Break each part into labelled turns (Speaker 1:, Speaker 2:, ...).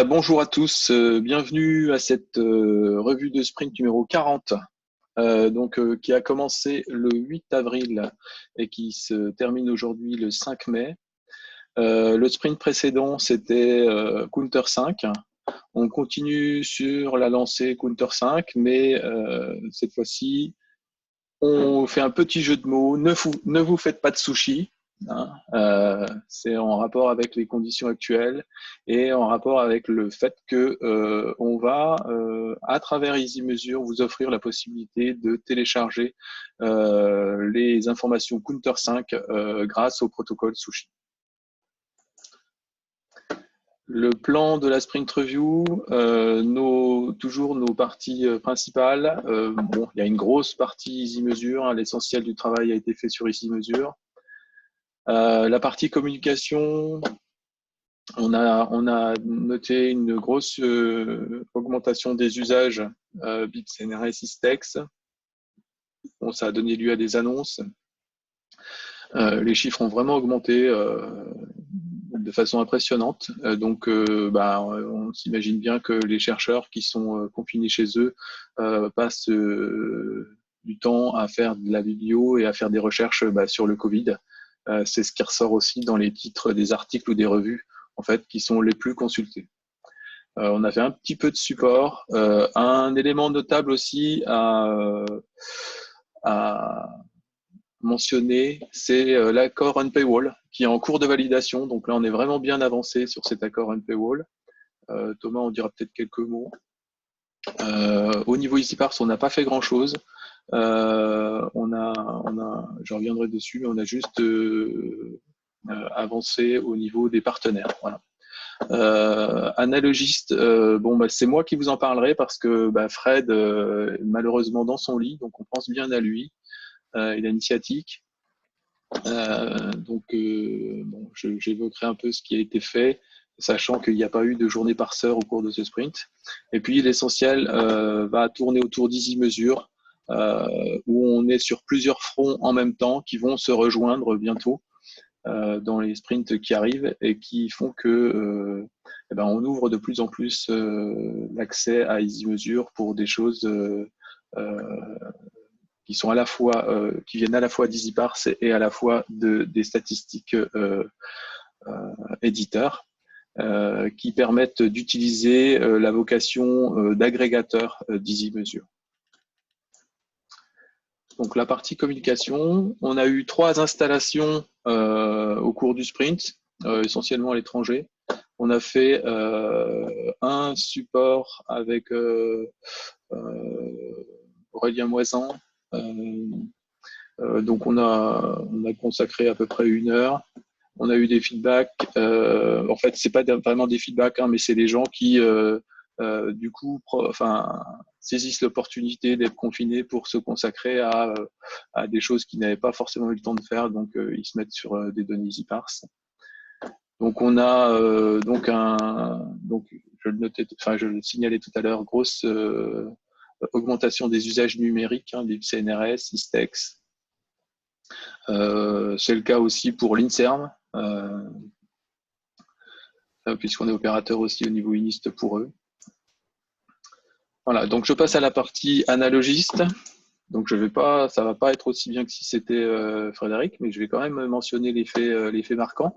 Speaker 1: Bonjour à tous, bienvenue à cette revue de sprint numéro 40, qui a commencé le 8 avril et qui se termine aujourd'hui le 5 mai. Le sprint précédent, c'était Counter 5. On continue sur la lancée Counter 5, mais cette fois-ci, on fait un petit jeu de mots. Ne vous faites pas de sushi. C'est en rapport avec les conditions actuelles et en rapport avec le fait que on va, à travers EasyMesure, vous offrir la possibilité de télécharger les informations Counter 5 grâce au protocole Sushi. Le plan de la Sprint Review, toujours nos parties principales. Il y a une grosse partie EasyMesure, l'essentiel du travail a été fait sur EasyMesure. La partie communication, on a noté une grosse augmentation des usages bits CNRS Istex. Bon, ça a donné lieu à des annonces. Les chiffres ont vraiment augmenté de façon impressionnante. On s'imagine bien que les chercheurs qui sont confinés chez eux passent du temps à faire de la biblio et à faire des recherches sur le Covid. C'est ce qui ressort aussi dans les titres des articles ou des revues en fait, qui sont les plus consultés. On a fait un petit peu de support. Un élément notable aussi à mentionner, c'est l'accord Unpaywall qui est en cours de validation. Donc là, on est vraiment bien avancé sur cet accord Unpaywall. Thomas, on dira peut-être quelques mots. Au niveau EasyParse, on n'a pas fait grand-chose. Je reviendrai dessus, mais on a juste avancé au niveau des partenaires. Voilà. Analogiste, c'est moi qui vous en parlerai parce que Fred est malheureusement dans son lit, donc on pense bien à lui. Il a une sciatique. J'évoquerai un peu ce qui a été fait, sachant qu'il n'y a pas eu de journée parseur au cours de ce sprint. Et puis l'essentiel va tourner autour d'EasyMesure, où on est sur plusieurs fronts en même temps qui vont se rejoindre bientôt dans les sprints qui arrivent et qui font que on ouvre de plus en plus l'accès à EasyMesure pour des choses qui sont qui viennent à la fois d'EasyParse et à la fois des statistiques éditeurs qui permettent d'utiliser la vocation d'agrégateur d'EasyMesure. Donc la partie communication, on a eu 3 installations au cours du sprint, essentiellement à l'étranger. On a fait un support avec Aurélien Moisan. Donc on a consacré à peu près 1 heure. On a eu des feedbacks. En fait, c'est pas vraiment des feedbacks, mais c'est des gens qui saisissent l'opportunité d'être confinés pour se consacrer à des choses qu'ils n'avaient pas forcément eu le temps de faire. Donc ils se mettent sur des données EasyParse. Donc on a je le signalais tout à l'heure, grosse augmentation des usages numériques, des CNRS, Istex. C'est le cas aussi pour l'INSERM, puisqu'on est opérateur aussi au niveau INIST pour eux. Voilà, donc je passe à la partie analogiste. Donc ça va pas être aussi bien que si c'était Frédéric, mais je vais quand même mentionner les faits marquants.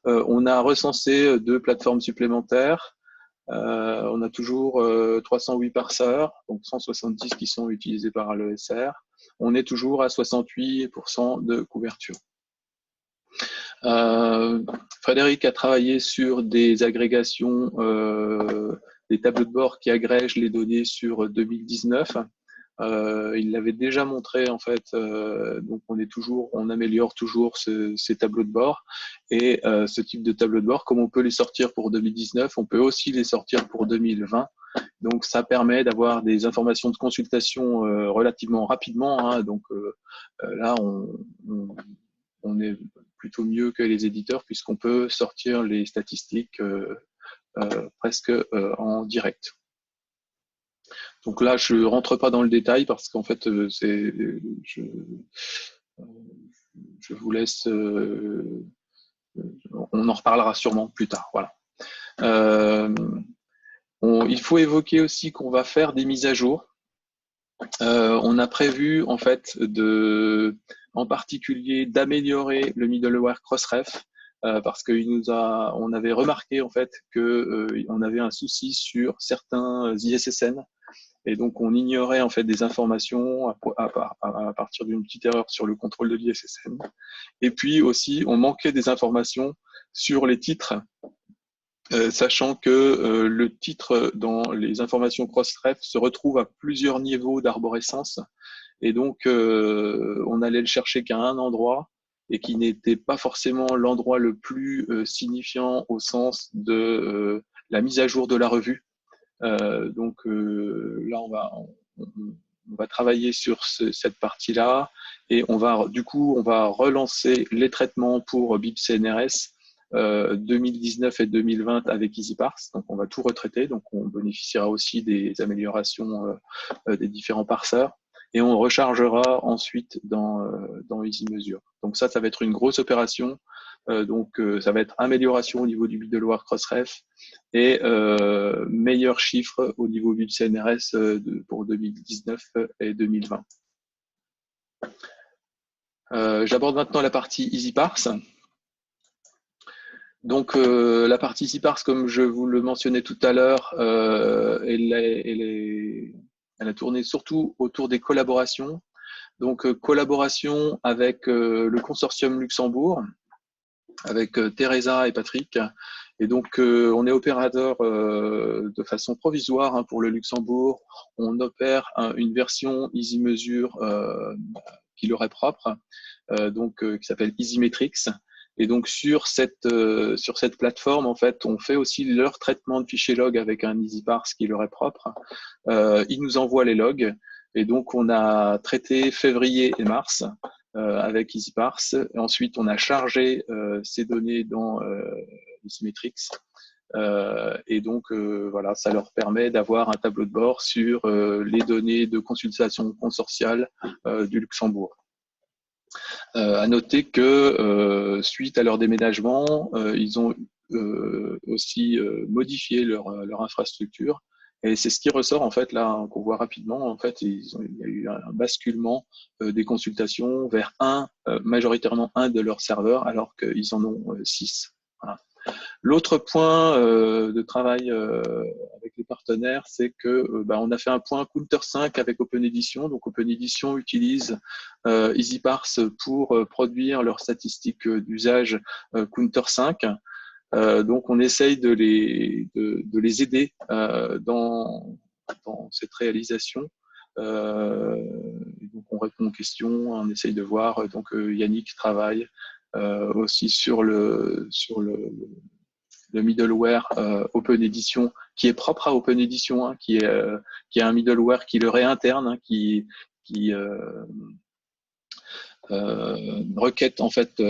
Speaker 1: On a recensé 2 plateformes supplémentaires. On a toujours 308 parseurs, donc 170 qui sont utilisés par l'ESR. On est toujours à 68% de couverture. Frédéric a travaillé sur des agrégations, des tableaux de bord qui agrègent les données sur 2019. Il l'avait déjà montré en fait, donc on améliore toujours ces tableaux de bord et ce type de tableau de bord, comme on peut les sortir pour 2019, on peut aussi les sortir pour 2020. Donc ça permet d'avoir des informations de consultation relativement rapidement. Donc là, on est plutôt mieux que les éditeurs puisqu'on peut sortir les statistiques presque en direct. Donc là, je ne rentre pas dans le détail parce qu'en fait, je vous laisse, on en reparlera sûrement plus tard. Voilà. Il faut évoquer aussi qu'on va faire des mises à jour. On a prévu en fait en particulier d'améliorer le middleware Crossref parce on avait remarqué en fait que on avait un souci sur certains ISSN et donc on ignorait en fait des informations à partir d'une petite erreur sur le contrôle de l'ISSN. Et puis aussi on manquait des informations sur les titres. Sachant que le titre dans les informations Crossref se retrouve à plusieurs niveaux d'arborescence et donc on allait le chercher qu'à un endroit et qui n'était pas forcément l'endroit le plus signifiant au sens de la mise à jour de la revue. Donc là on va travailler sur cette partie-là et on va relancer les traitements pour BIP CNRS 2019 et 2020 avec EasyParse. Donc, on va tout retraiter. Donc, on bénéficiera aussi des améliorations des différents parseurs. Et on rechargera ensuite dans EasyMeasure. Donc, ça va être une grosse opération. Ça va être amélioration au niveau du middleware Crossref et meilleurs chiffres au niveau du CNRS pour 2019 et 2020. J'aborde maintenant la partie EasyParse. Donc, la partie EasyParse, comme je vous le mentionnais tout à l'heure, elle a tourné surtout autour des collaborations. Donc, collaboration avec le consortium Luxembourg, avec Teresa et Patrick. Et donc, on est opérateur de façon provisoire pour le Luxembourg. On opère une version EasyMeasure qui leur est propre, qui s'appelle EasyMetrics. Et donc, sur cette plateforme, en fait, on fait aussi leur traitement de fichiers log avec un EasyParse qui leur est propre. Ils nous envoient les logs. Et donc, on a traité février et mars avec EasyParse. Et ensuite, on a chargé ces données dans EasyMetrics. Et donc, voilà, ça leur permet d'avoir un tableau de bord sur les données de consultation consortiale du Luxembourg. À noter que suite à leur déménagement, ils ont aussi modifié leur infrastructure. Et c'est ce qui ressort en fait là qu'on voit rapidement. En fait, il y a eu un basculement des consultations vers majoritairement un de leurs serveurs, alors qu'ils en ont 6. Voilà. L'autre point de travail avec les partenaires, c'est que on a fait un point Counter 5 avec OpenEdition. Donc OpenEdition utilise EasyParse pour produire leurs statistiques d'usage Counter 5. Donc on essaye de les aider dans cette réalisation. Donc on répond aux questions, on essaye de voir. Donc Yannick travaille aussi sur le middleware OpenEdition qui est propre à OpenEdition, hein, qui est un middleware qui leur est interne, hein, qui requête en fait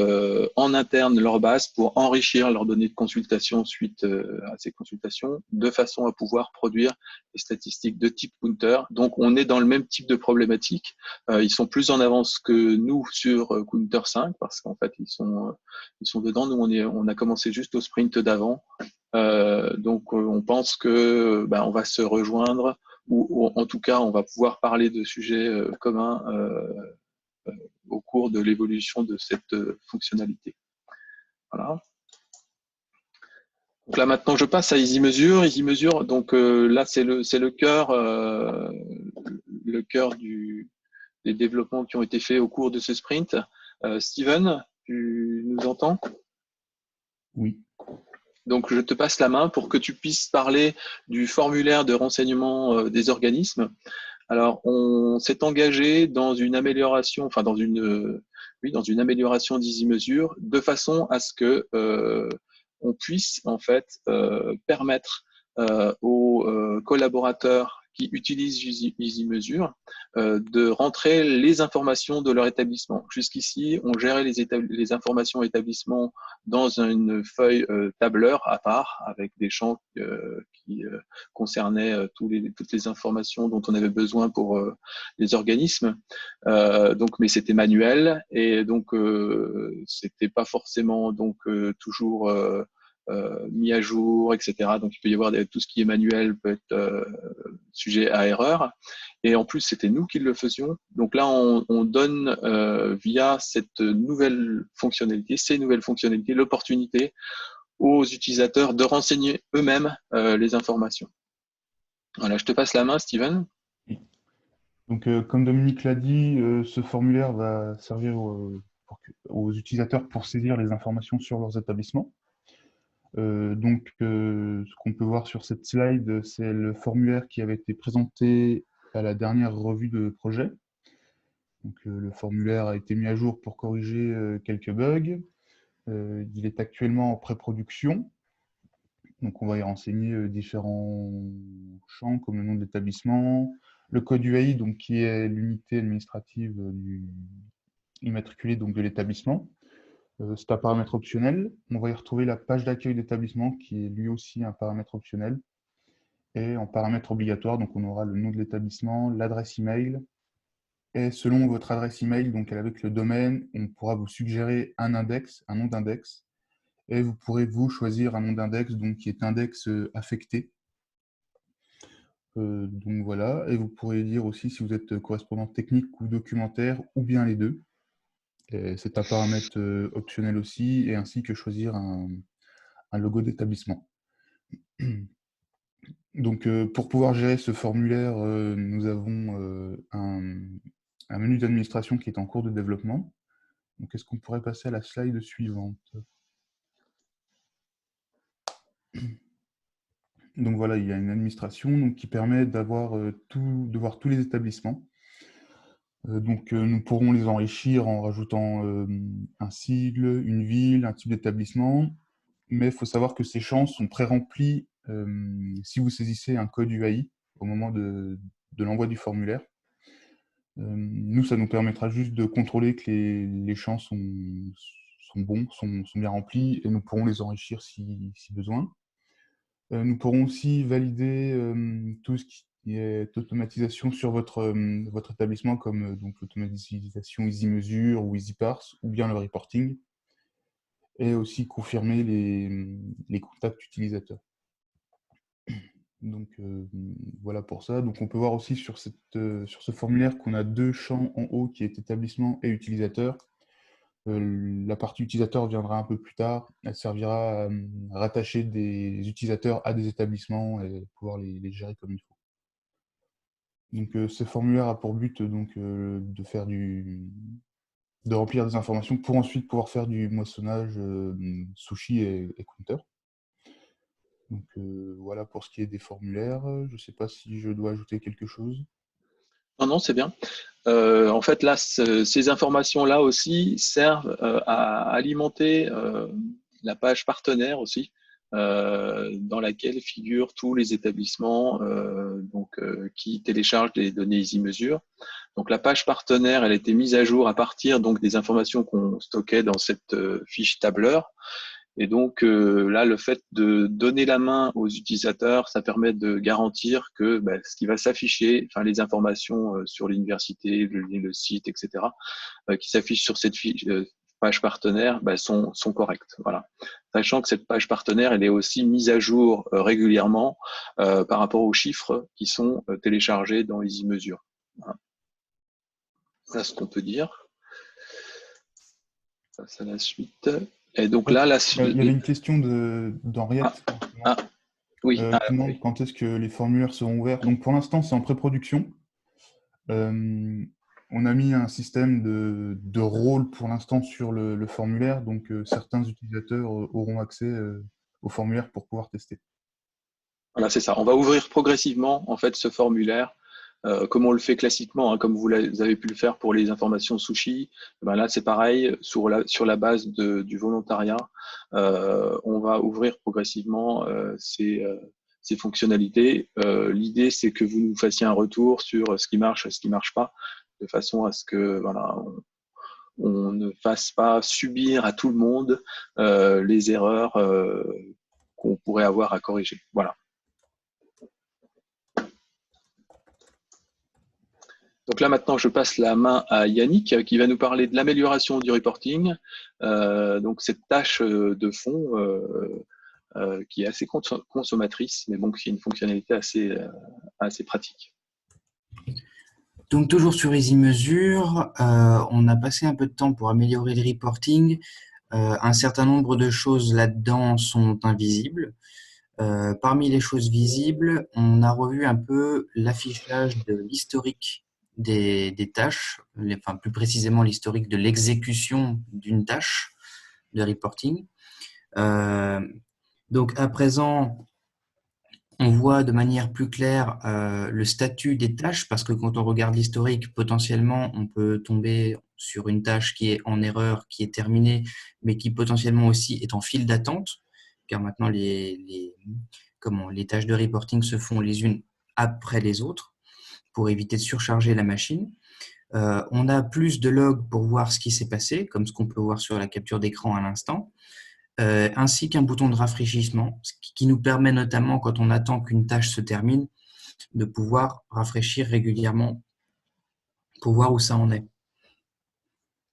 Speaker 1: en interne leur base pour enrichir leurs données de consultation suite à ces consultations, de façon à pouvoir produire des statistiques de type counter. Donc on est dans le même type de problématique. Ils sont plus en avance que nous sur Counter 5 parce qu'en fait ils sont dedans. Nous on a commencé juste au sprint d'avant. Donc on pense que on va se rejoindre ou en tout cas on va pouvoir parler de sujets communs au cours de l'évolution de cette fonctionnalité. Voilà. Donc là maintenant je passe à EasyMeasure. EasyMeasure, donc là c'est le cœur des développements qui ont été faits au cours de ce sprint. Steven, tu nous entends?
Speaker 2: Oui.
Speaker 1: Donc je te passe la main pour que tu puisses parler du formulaire de renseignement des organismes. Alors, on s'est engagé dans une amélioration, enfin dans une amélioration d'EasyMeasure, de façon à ce que on puisse en fait permettre aux collaborateurs qui utilisent EasyMeasure de rentrer les informations de leur établissement. Jusqu'ici, on gérait les informations établissement dans une feuille tableur à part, avec des champs qui concernaient toutes les informations dont on avait besoin pour les organismes. Mais c'était manuel et donc c'était pas forcément toujours mis à jour, etc. Donc, il peut y avoir tout ce qui est manuel peut être sujet à erreur. Et en plus, c'était nous qui le faisions. Donc là, on donne via cette nouvelle fonctionnalité, ces nouvelles fonctionnalités, l'opportunité aux utilisateurs de renseigner eux-mêmes les informations. Voilà, je te passe la main, Steven.
Speaker 2: Donc, comme Dominique l'a dit, ce formulaire va servir aux utilisateurs pour saisir les informations sur leurs établissements. Ce qu'on peut voir sur cette slide, c'est le formulaire qui avait été présenté à la dernière revue de projet. Donc, le formulaire a été mis à jour pour corriger quelques bugs. Il est actuellement en pré-production. Donc, on va y renseigner différents champs comme le nom de l'établissement, le code UAI, donc, qui est l'unité administrative immatriculée donc, de l'établissement. C'est un paramètre optionnel. On va y retrouver la page d'accueil d'établissement qui est lui aussi un paramètre optionnel. Et en paramètre obligatoire, donc on aura le nom de l'établissement, l'adresse email. Et selon votre adresse email, donc avec le domaine, on pourra vous suggérer un index, un nom d'index. Et vous pourrez vous choisir un nom d'index donc qui est index affecté. Donc voilà, et vous pourrez dire aussi si vous êtes correspondant technique ou documentaire, ou bien les deux. C'est un paramètre optionnel aussi, et ainsi que choisir un logo d'établissement. Donc pour pouvoir gérer ce formulaire, nous avons un menu d'administration qui est en cours de développement. Donc est-ce qu'on pourrait passer à la slide suivante? Donc voilà, il y a une administration donc, qui permet de voir tous les établissements. Nous pourrons les enrichir en rajoutant un sigle, une ville, un type d'établissement. Mais il faut savoir que ces champs sont pré-remplis si vous saisissez un code UAI au moment de l'envoi du formulaire. Nous, ça nous permettra juste de contrôler que les champs sont bons, sont bien remplis, et nous pourrons les enrichir si besoin. Nous pourrons aussi valider tout ce qui est automatisation sur votre établissement, comme donc l'automatisation EasyMesure ou EasyParse, ou bien le reporting, et aussi confirmer les contacts utilisateurs. Donc voilà pour ça. Donc on peut voir aussi sur ce formulaire qu'on a deux champs en haut qui est établissement et utilisateur. La partie utilisateur viendra un peu plus tard. Elle servira à rattacher des utilisateurs à des établissements et pouvoir les gérer comme il faut. Donc ce formulaire a pour but de remplir des informations pour ensuite pouvoir faire du moissonnage sushi et counter. Donc voilà pour ce qui est des formulaires. Je ne sais pas si je dois ajouter quelque chose.
Speaker 1: Non, c'est bien. En fait, là, ces informations-là aussi servent à alimenter la page partenaire aussi, dans laquelle figurent tous les établissements qui téléchargent des données EasyMesure. Donc la page partenaire, elle a été mise à jour à partir donc des informations qu'on stockait dans cette fiche tableur. Et donc là, le fait de donner la main aux utilisateurs, ça permet de garantir que ce qui va s'afficher, enfin les informations sur l'université, le site, etc., qui s'affichent sur cette fiche, page partenaire, sont correctes. Voilà. Sachant que cette page partenaire, elle est aussi mise à jour régulièrement par rapport aux chiffres qui sont téléchargés dans EasyMesure. Voilà. Voilà ce qu'on peut dire. Ça, c'est la suite. Et donc là,
Speaker 2: il y avait une question d'Henriette.
Speaker 1: Oui.
Speaker 2: Qui demande quand est-ce que les formulaires seront ouverts. Donc pour l'instant, c'est en pré-production. On a mis un système de rôle pour l'instant sur le formulaire. Donc certains utilisateurs auront accès au formulaire pour pouvoir tester.
Speaker 1: Voilà, c'est ça. On va ouvrir progressivement en fait ce formulaire. Comme on le fait classiquement, hein, comme vous avez pu le faire pour les informations sushi, là c'est pareil, sur la base du volontariat, on va ouvrir progressivement ces fonctionnalités. L'idée c'est que vous nous fassiez un retour sur ce qui marche, ce qui marche pas, de façon à ce que on ne fasse pas subir à tout le monde les erreurs qu'on pourrait avoir à corriger. Voilà. Donc là, maintenant, je passe la main à Yannick qui va nous parler de l'amélioration du reporting. Donc cette tâche de fond, qui est assez consommatrice, mais bon, qui est une fonctionnalité assez pratique.
Speaker 3: Donc, toujours sur EasyMesure, on a passé un peu de temps pour améliorer le reporting. Un certain nombre de choses là-dedans sont invisibles. Parmi les choses visibles, on a revu un peu l'affichage de l'historique des tâches, enfin plus précisément l'historique de l'exécution d'une tâche de reporting. Donc à présent, on voit de manière plus claire le statut des tâches, parce que quand on regarde l'historique, potentiellement, on peut tomber sur une tâche qui est en erreur, qui est terminée, mais qui potentiellement aussi est en file d'attente, car maintenant les tâches de reporting se font les unes après les autres pour éviter de surcharger la machine. On a plus de logs pour voir ce qui s'est passé, comme ce qu'on peut voir sur la capture d'écran à l'instant. Ainsi qu'un bouton de rafraîchissement, ce qui nous permet notamment, quand on attend qu'une tâche se termine, de pouvoir rafraîchir régulièrement pour voir où ça en est.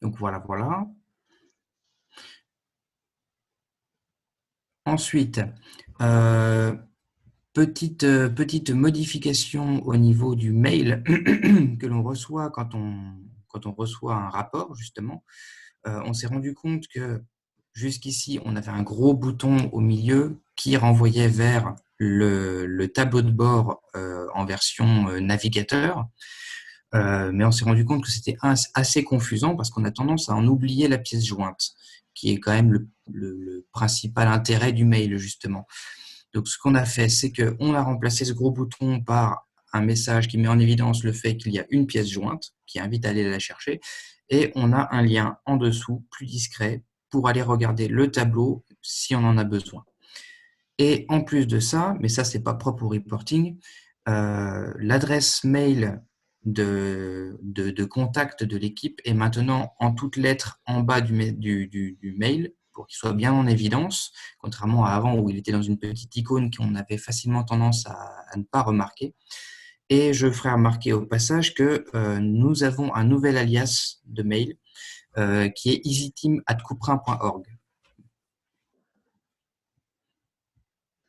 Speaker 3: Donc voilà. Ensuite, petite modification au niveau du mail que l'on reçoit quand on reçoit un rapport, justement. On s'est rendu compte que jusqu'ici, on avait un gros bouton au milieu qui renvoyait vers le tableau de bord en version navigateur. Mais on s'est rendu compte que c'était assez confusant parce qu'on a tendance à en oublier la pièce jointe, qui est quand même le principal intérêt du mail, justement. Donc, ce qu'on a fait, c'est qu'on a remplacé ce gros bouton par un message qui met en évidence le fait qu'il y a une pièce jointe, qui invite à aller la chercher, et on a un lien en dessous, plus discret, pour aller regarder le tableau si on en a besoin. Et en plus de ça, mais ça, c'est pas propre au reporting, l'adresse mail de contact de l'équipe est maintenant en toutes lettres en bas du mail pour qu'il soit bien en évidence, contrairement à avant où il était dans une petite icône qu'on avait facilement tendance à ne pas remarquer. Et je ferai remarquer au passage que nous avons un nouvel alias de mail qui est easyteam@couperin.org.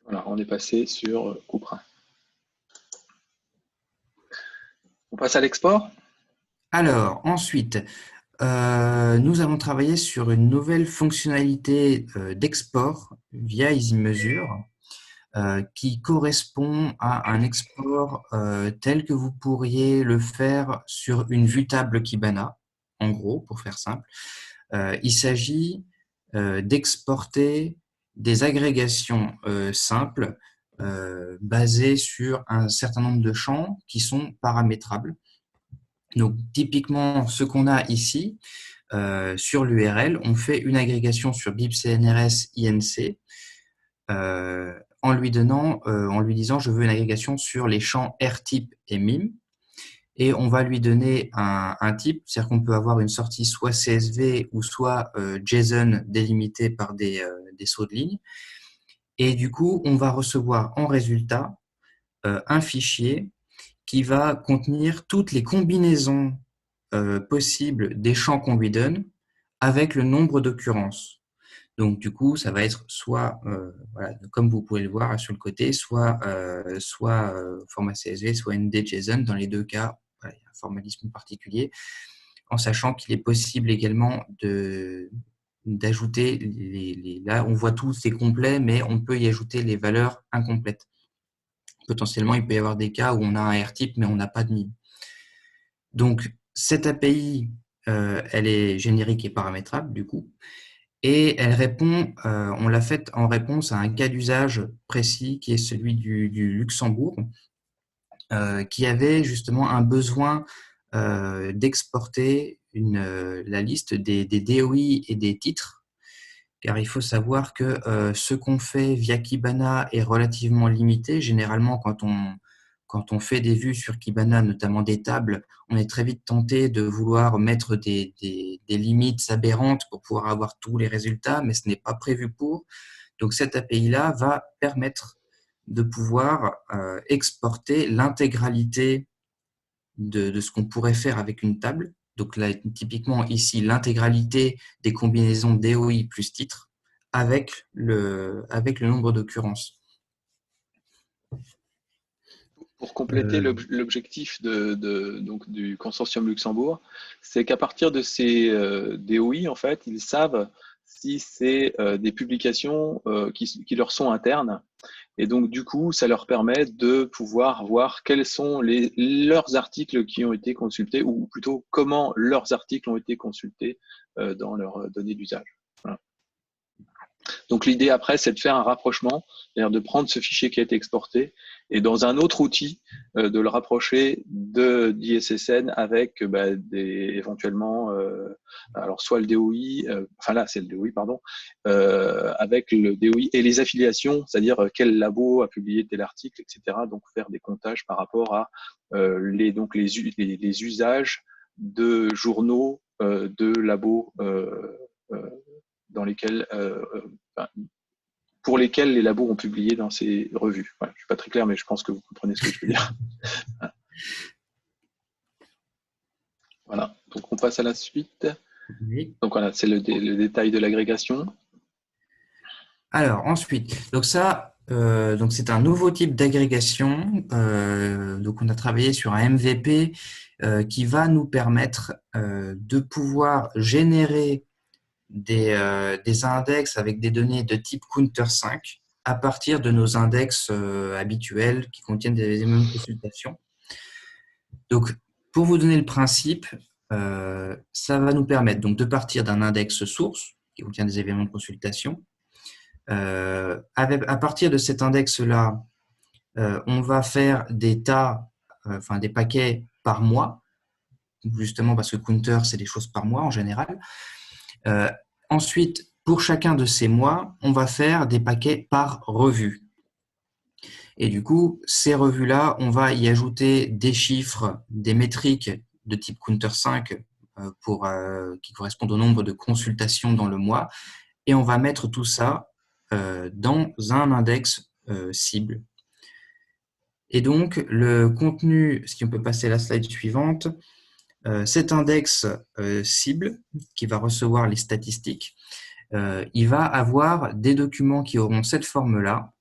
Speaker 1: Voilà, on est passé sur Couperin. On passe à l'export.
Speaker 3: Alors, ensuite, nous avons travaillé sur une nouvelle fonctionnalité d'export via EasyMesure qui correspond à un export tel que vous pourriez le faire sur une vue table Kibana, en gros, pour faire simple. Il s'agit d'exporter des agrégations simples basées sur un certain nombre de champs qui sont paramétrables. Donc, typiquement, ce qu'on a ici, sur l'URL, on fait une agrégation sur bibcnrs inc en lui disant je veux une agrégation sur les champs rtype et mim. Et on va lui donner un type, c'est-à-dire qu'on peut avoir une sortie soit CSV ou soit JSON délimité par des sauts de ligne. Et du coup, on va recevoir en résultat un fichier qui va contenir toutes les combinaisons possibles des champs qu'on lui donne avec le nombre d'occurrences. Donc, du coup, ça va être soit, voilà, comme vous pouvez le voir sur le côté, soit format CSV, soit ND-JSON. Dans les deux cas, voilà, il y a un formalisme particulier, en sachant qu'il est possible également d'ajouter là, on voit tout, c'est complet, mais on peut y ajouter les valeurs incomplètes. Potentiellement, il peut y avoir des cas où on a un R-type, mais on n'a pas de mime. Donc, cette API, elle est générique et paramétrable, du coup, et elle répond, on l'a faite en réponse à un cas d'usage précis qui est celui du Luxembourg, qui avait justement un besoin d'exporter la liste des DOI et des titres, car il faut savoir que ce qu'on fait via Kibana est relativement limité. Généralement, quand on fait des vues sur Kibana, notamment des tables, on est très vite tenté de vouloir mettre des limites aberrantes pour pouvoir avoir tous les résultats, mais ce n'est pas prévu pour. Donc, cette API-là va permettre de pouvoir exporter l'intégralité de ce qu'on pourrait faire avec une table. Donc là, typiquement ici, l'intégralité des combinaisons DOI plus titre avec le nombre d'occurrences.
Speaker 1: Pour compléter l'objectif donc, du consortium Luxembourg, c'est qu'à partir de ces DOI, en fait, ils savent si c'est des publications qui leur sont internes. Et donc, du coup, ça leur permet de pouvoir voir quels sont leurs articles qui ont été consultés, ou plutôt comment leurs articles ont été consultés dans leurs données d'usage. Voilà. Donc, l'idée après, c'est de faire un rapprochement, c'est-à-dire de prendre ce fichier qui a été exporté et dans un autre outil, de le rapprocher d'ISSN avec éventuellement, alors soit le DOI, enfin là, c'est le DOI, pardon, avec le DOI et les affiliations, c'est-à-dire quel labo a publié tel article, etc. Donc, faire des comptages par rapport à les usages de journaux, de labos dans lesquels pour lesquels les labos ont publié dans ces revues. Voilà, je ne suis pas très clair, mais je pense que vous comprenez ce que je veux dire. Voilà, donc on passe à la suite.
Speaker 3: Oui.
Speaker 1: Donc voilà, c'est le détail de l'agrégation.
Speaker 3: Alors ensuite, donc ça, donc c'est un nouveau type d'agrégation. Donc on a travaillé sur un MVP qui va nous permettre de pouvoir générer des index avec des données de type Counter 5 à partir de nos index habituels qui contiennent des éléments de consultation. Donc, pour vous donner le principe, ça va nous permettre donc de partir d'un index source qui contient des éléments de consultation. À partir de cet index-là, on va faire des des paquets par mois, justement parce que Counter, c'est des choses par mois en général. Ensuite, pour chacun de ces mois, on va faire des paquets par revue. Et du coup, ces revues-là, on va y ajouter des chiffres, des métriques de type Counter 5 qui correspondent au nombre de consultations dans le mois. Et on va mettre tout ça dans un index cible. Et donc, le contenu, si on peut passer à la slide suivante, cet index cible qui va recevoir les statistiques, il va avoir des documents qui auront cette forme-là.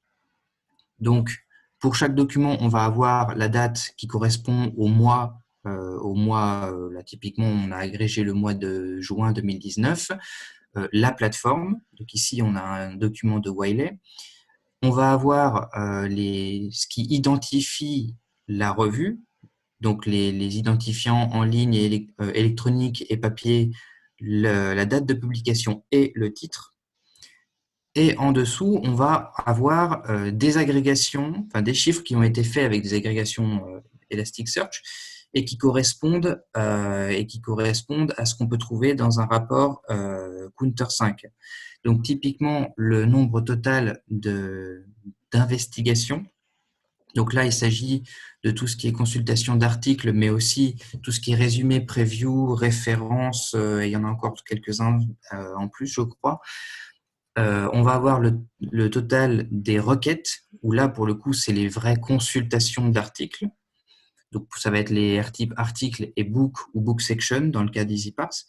Speaker 3: Donc, pour chaque document, on va avoir la date qui correspond au mois. Là, typiquement, on a agrégé le mois de juin 2019. La plateforme, donc ici, on a un document de Wiley. On va avoir ce qui identifie la revue, donc les identifiants en ligne et électronique et papier, la date de publication et le titre. Et en dessous, on va avoir des agrégations, enfin des chiffres qui ont été faits avec des agrégations Elasticsearch et qui correspondent à ce qu'on peut trouver dans un rapport Counter 5. Donc typiquement, le nombre total d'investigations. Donc là, il s'agit de tout ce qui est consultation d'articles, mais aussi tout ce qui est résumé, preview, référence, il y en a encore quelques-uns en plus, je crois. On va avoir le total des requêtes, où là, pour le coup, c'est les vraies consultations d'articles. Donc, ça va être les articles et book ou book section dans le cas d'EasyParse.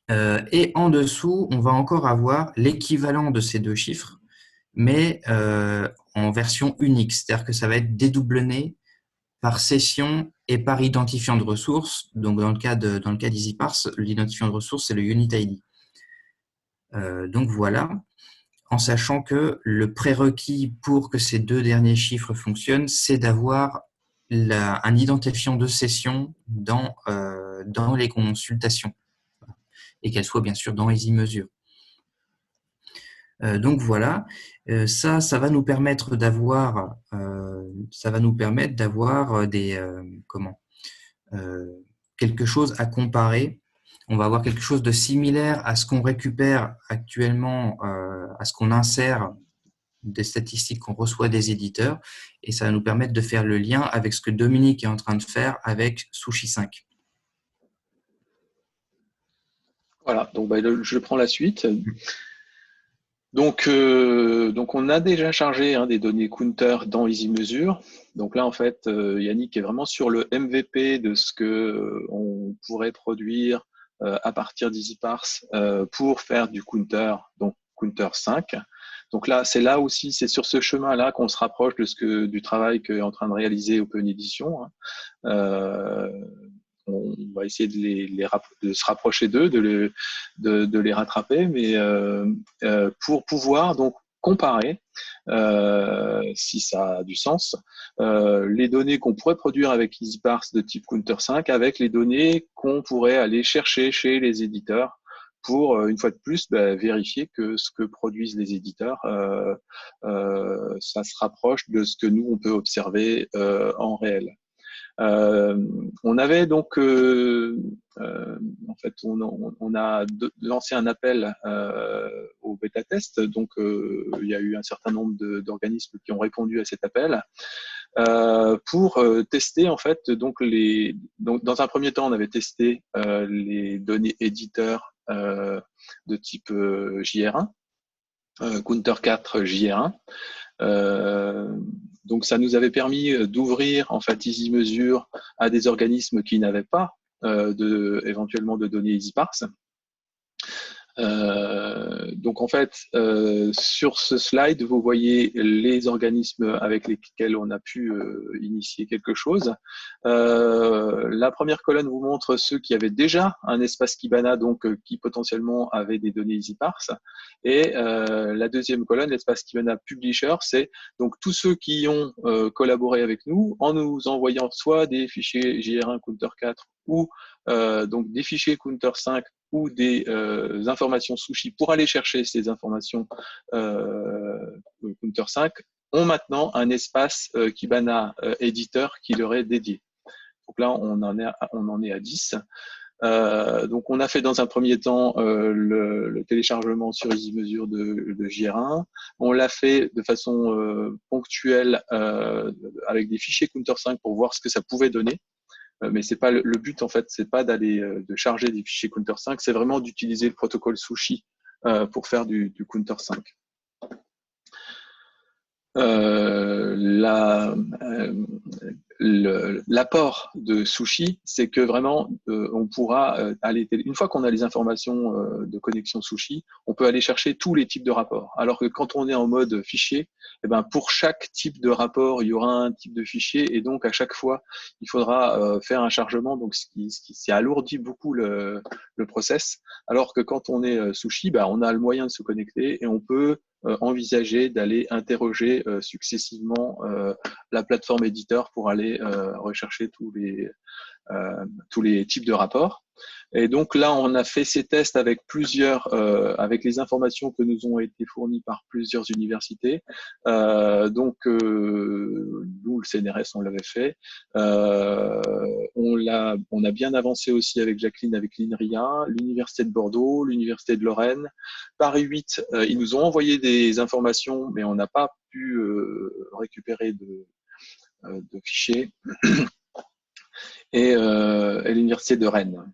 Speaker 3: Et en dessous, on va encore avoir l'équivalent de ces deux chiffres, mais en version unique. C'est-à-dire que ça va être dédoublonné par session et par identifiant de ressources. Donc, dans le cas d'EasyParse, l'identifiant de ressources, c'est le UnitID. Donc voilà, en sachant que le prérequis pour que ces deux derniers chiffres fonctionnent, c'est d'avoir un identifiant de session dans les consultations et qu'elle soit bien sûr dans EasyMeasure. Donc voilà, ça va nous permettre d'avoir quelque chose à comparer. On va avoir quelque chose de similaire à ce qu'on récupère actuellement, à ce qu'on insère des statistiques qu'on reçoit des éditeurs, et ça va nous permettre de faire le lien avec ce que Dominique est en train de faire avec Sushi 5.
Speaker 1: Voilà, donc je prends la suite. Donc on a déjà chargé des données Counter dans EasyMeasure. Donc là, en fait, Yannick est vraiment sur le MVP de ce que on pourrait produire à partir d'EasyParse pour faire du Counter. Donc Counter 5. Donc là, c'est là aussi, c'est sur ce chemin-là qu'on se rapproche du travail qu'est en train de réaliser Open Edition. On va essayer de se rapprocher d'eux, de les rattraper, mais pour pouvoir donc comparer, si ça a du sens, les données qu'on pourrait produire avec EasyParse de type Counter 5 avec les données qu'on pourrait aller chercher chez les éditeurs pour, une fois de plus, vérifier que ce que produisent les éditeurs, ça se rapproche de ce que nous, on peut observer en réel. On avait donc, en fait, on a lancé un appel au bêta test. Donc, il y a eu un certain nombre d'organismes qui ont répondu à cet appel pour tester en fait. Donc, dans un premier temps, on avait testé les données éditeurs de type JR1, Counter 4 JR1. Donc, ça nous avait permis d'ouvrir en fait EasyMeasure à des organismes qui n'avaient pas éventuellement de données EasyParse. Donc en fait, sur ce slide, vous voyez les organismes avec lesquels on a pu initier quelque chose. La première colonne vous montre ceux qui avaient déjà un espace Kibana, donc qui potentiellement avaient des données EasyParse. Et la deuxième colonne, l'espace Kibana Publisher, c'est donc tous ceux qui ont collaboré avec nous en nous envoyant soit des fichiers JR1 Counter 4 ou donc des fichiers Counter 5 ou des informations sushi pour aller chercher ces informations Counter 5 ont maintenant un espace Kibana éditeur qui leur est dédié. Donc là, on en est à 10. Donc, on a fait dans un premier temps le téléchargement sur EasyMeasure de JR1. On l'a fait de façon ponctuelle avec des fichiers Counter 5 pour voir ce que ça pouvait donner. Mais c'est pas le but en fait, c'est pas d'aller de charger des fichiers Counter 5, c'est vraiment d'utiliser le protocole Sushi pour faire du Counter 5. L'apport de Sushi, c'est que vraiment on pourra aller, une fois qu'on a les informations de connexion Sushi, on peut aller chercher tous les types de rapports. Alors que quand on est en mode fichier, eh ben, pour chaque type de rapport, il y aura un type de fichier et donc à chaque fois, il faudra faire un chargement, donc ce qui alourdit beaucoup le process. Alors que quand on est Sushi, ben, on a le moyen de se connecter et on peut envisager d'aller interroger successivement la plateforme éditeur pour aller rechercher tous les types de rapports. Et donc là, on a fait ces tests avec avec les informations que nous ont été fournies par plusieurs universités. Donc, nous, le CNRS, on l'avait fait. On a bien avancé aussi avec Jacqueline, avec l'INRIA, l'Université de Bordeaux, l'Université de Lorraine. Paris 8, ils nous ont envoyé des informations, mais on n'a pas pu récupérer de fichiers. Et l'Université de Rennes.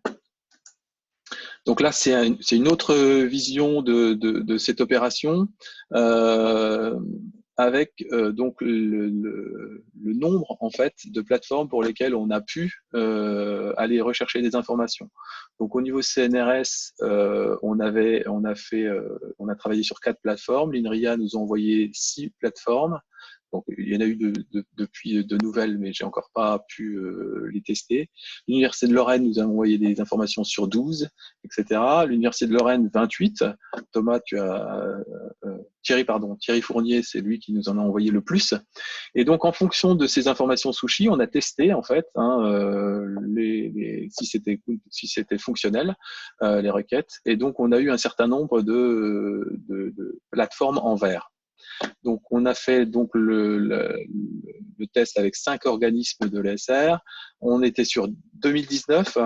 Speaker 1: Donc là, c'est une autre vision de cette opération avec donc le nombre en fait de plateformes pour lesquelles on a pu aller rechercher des informations. Donc au niveau CNRS, on a travaillé sur 4 plateformes. L'INRIA nous a envoyé 6 plateformes. Donc, il y en a eu depuis de nouvelles, mais j'ai encore pas pu les tester. L'Université de Lorraine nous a envoyé des informations sur 12, etc. L'Université de Lorraine, 28. Thomas, Thierry Fournier, c'est lui qui nous en a envoyé le plus. Et donc, en fonction de ces informations Sushi, on a testé, en fait, si c'était fonctionnel, les requêtes. Et donc, on a eu un certain nombre de plateformes en vert. Donc, on a fait donc le test avec 5 organismes de l'ESR. On était sur 2019.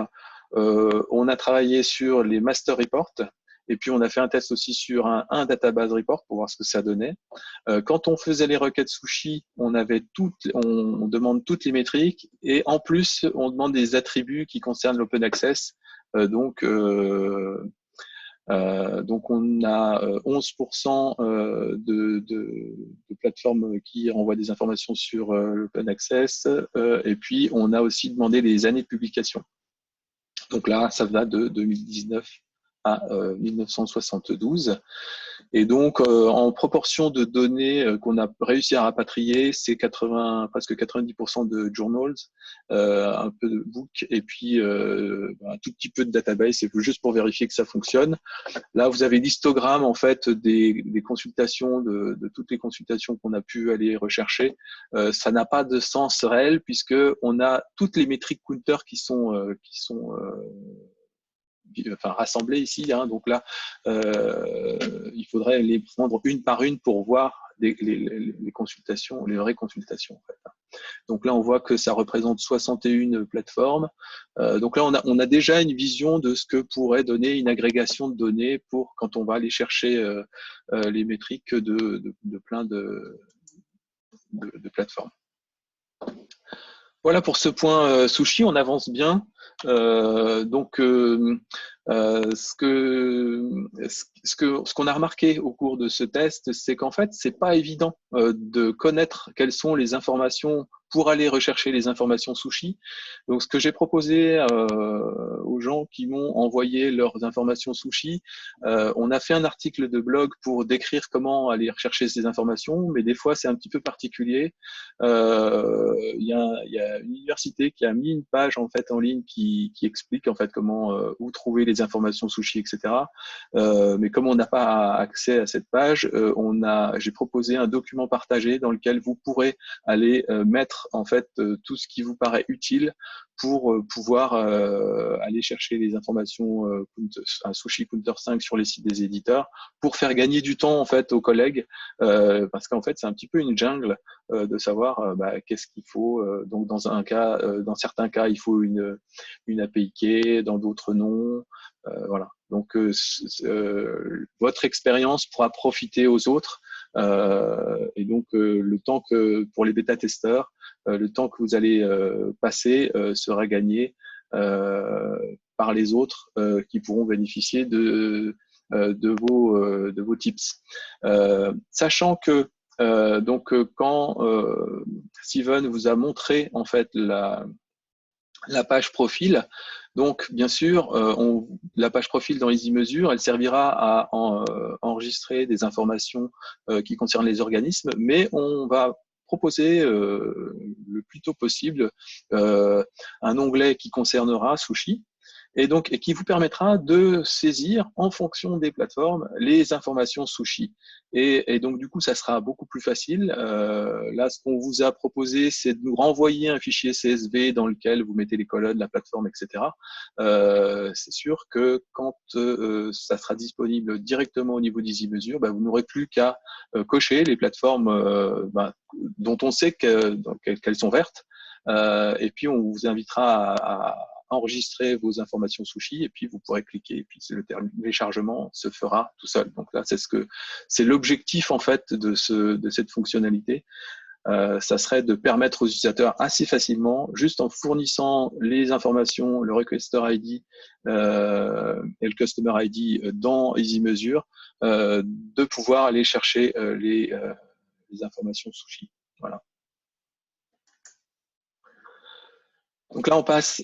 Speaker 1: On a travaillé sur les master reports. Et puis, on a fait un test aussi sur un database report pour voir ce que ça donnait. Quand on faisait les requêtes Sushi, on demande toutes les métriques. Et en plus, on demande des attributs qui concernent l'open access. Donc, on a 11% de plateformes qui renvoient des informations sur l'open access. Et puis, on a aussi demandé les années de publication. Donc là, ça va de 2019 à 1972. Et donc, en proportion de données qu'on a réussi à rapatrier, c'est presque 90% de journals, un peu de book, et puis un tout petit peu de database, c'est juste pour vérifier que ça fonctionne. Là, vous avez l'histogramme en fait des consultations, de toutes les consultations qu'on a pu aller rechercher. Ça n'a pas de sens réel puisque on a toutes les métriques counter qui sont rassemblées ici. Hein. Donc là, il faudrait les prendre une par une pour voir les consultations, les vraies consultations. En fait. Donc là, on voit que ça représente 61 plateformes. Donc là, on a déjà une vision de ce que pourrait donner une agrégation de données pour quand on va aller chercher les métriques de plein de plateformes. Voilà pour ce point sushi, on avance bien. Ce qu'on a remarqué au cours de ce test, c'est qu'en fait, c'est pas évident de connaître quelles sont les informations pour aller rechercher les informations sushi. Donc, ce que j'ai proposé aux gens qui m'ont envoyé leurs informations sushi, on a fait un article de blog pour décrire comment aller rechercher ces informations, mais des fois, c'est un petit peu particulier. Il y a une université qui a mis une page en fait en ligne qui explique en fait comment où trouver les informations sushi, etc. Mais comme on n'a pas accès à cette page, j'ai proposé un document partagé dans lequel vous pourrez aller mettre en fait tout ce qui vous paraît utile pour pouvoir aller chercher les informations Sushi Counter 5 sur les sites des éditeurs pour faire gagner du temps en fait aux collègues parce qu'en fait c'est un petit peu une jungle de savoir qu'est-ce qu'il faut. Donc dans certains cas il faut une API key, dans d'autres non. Voilà. Donc votre expérience pourra profiter aux autres et donc le temps que pour les bêta-testeurs, le temps que vous allez passer sera gagné par les autres qui pourront bénéficier de vos tips. Sachant que quand Steven vous a montré en fait la page profil. Donc, bien sûr, la page profil dans EasyMesure, elle servira à enregistrer des informations qui concernent les organismes, mais on va proposer le plus tôt possible un onglet qui concernera Sushi et qui vous permettra de saisir en fonction des plateformes les informations Sushi. Et donc du coup, ça sera beaucoup plus facile. Là, ce qu'on vous a proposé, c'est de nous renvoyer un fichier CSV dans lequel vous mettez les colonnes, la plateforme, etc. C'est sûr que quand ça sera disponible directement au niveau d'EasyMesure, vous n'aurez plus qu'à cocher les plateformes dont on sait qu'elles sont vertes. Et puis, on vous invitera à enregistrer vos informations Sushi et puis vous pourrez cliquer et puis le téléchargement se fera tout seul. Donc là, c'est l'objectif en fait de cette fonctionnalité. Ça serait de permettre aux utilisateurs assez facilement, juste en fournissant les informations, le requester ID et le customer ID dans EasyMesure, de pouvoir aller chercher les informations Sushi. Voilà. Donc là, on passe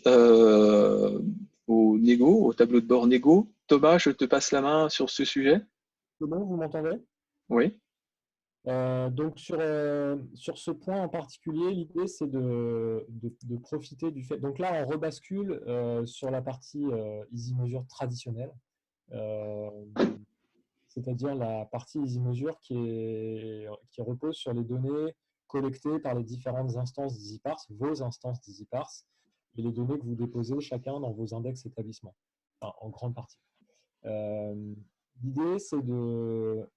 Speaker 1: au tableau de bord négo. Thomas, je te passe la main sur ce sujet.
Speaker 4: C'est bon, vous m'entendez?
Speaker 1: Oui.
Speaker 4: Donc sur ce point en particulier, l'idée c'est de profiter du fait. Donc là, on rebascule sur la partie EasyMesure traditionnelle, c'est-à-dire la partie EasyMesure qui repose sur les données collectées par les différentes instances d'EasyParse, vos instances d'EasyParse, et les données que vous déposez chacun dans vos index établissements, enfin, en grande partie. L'idée c'est de...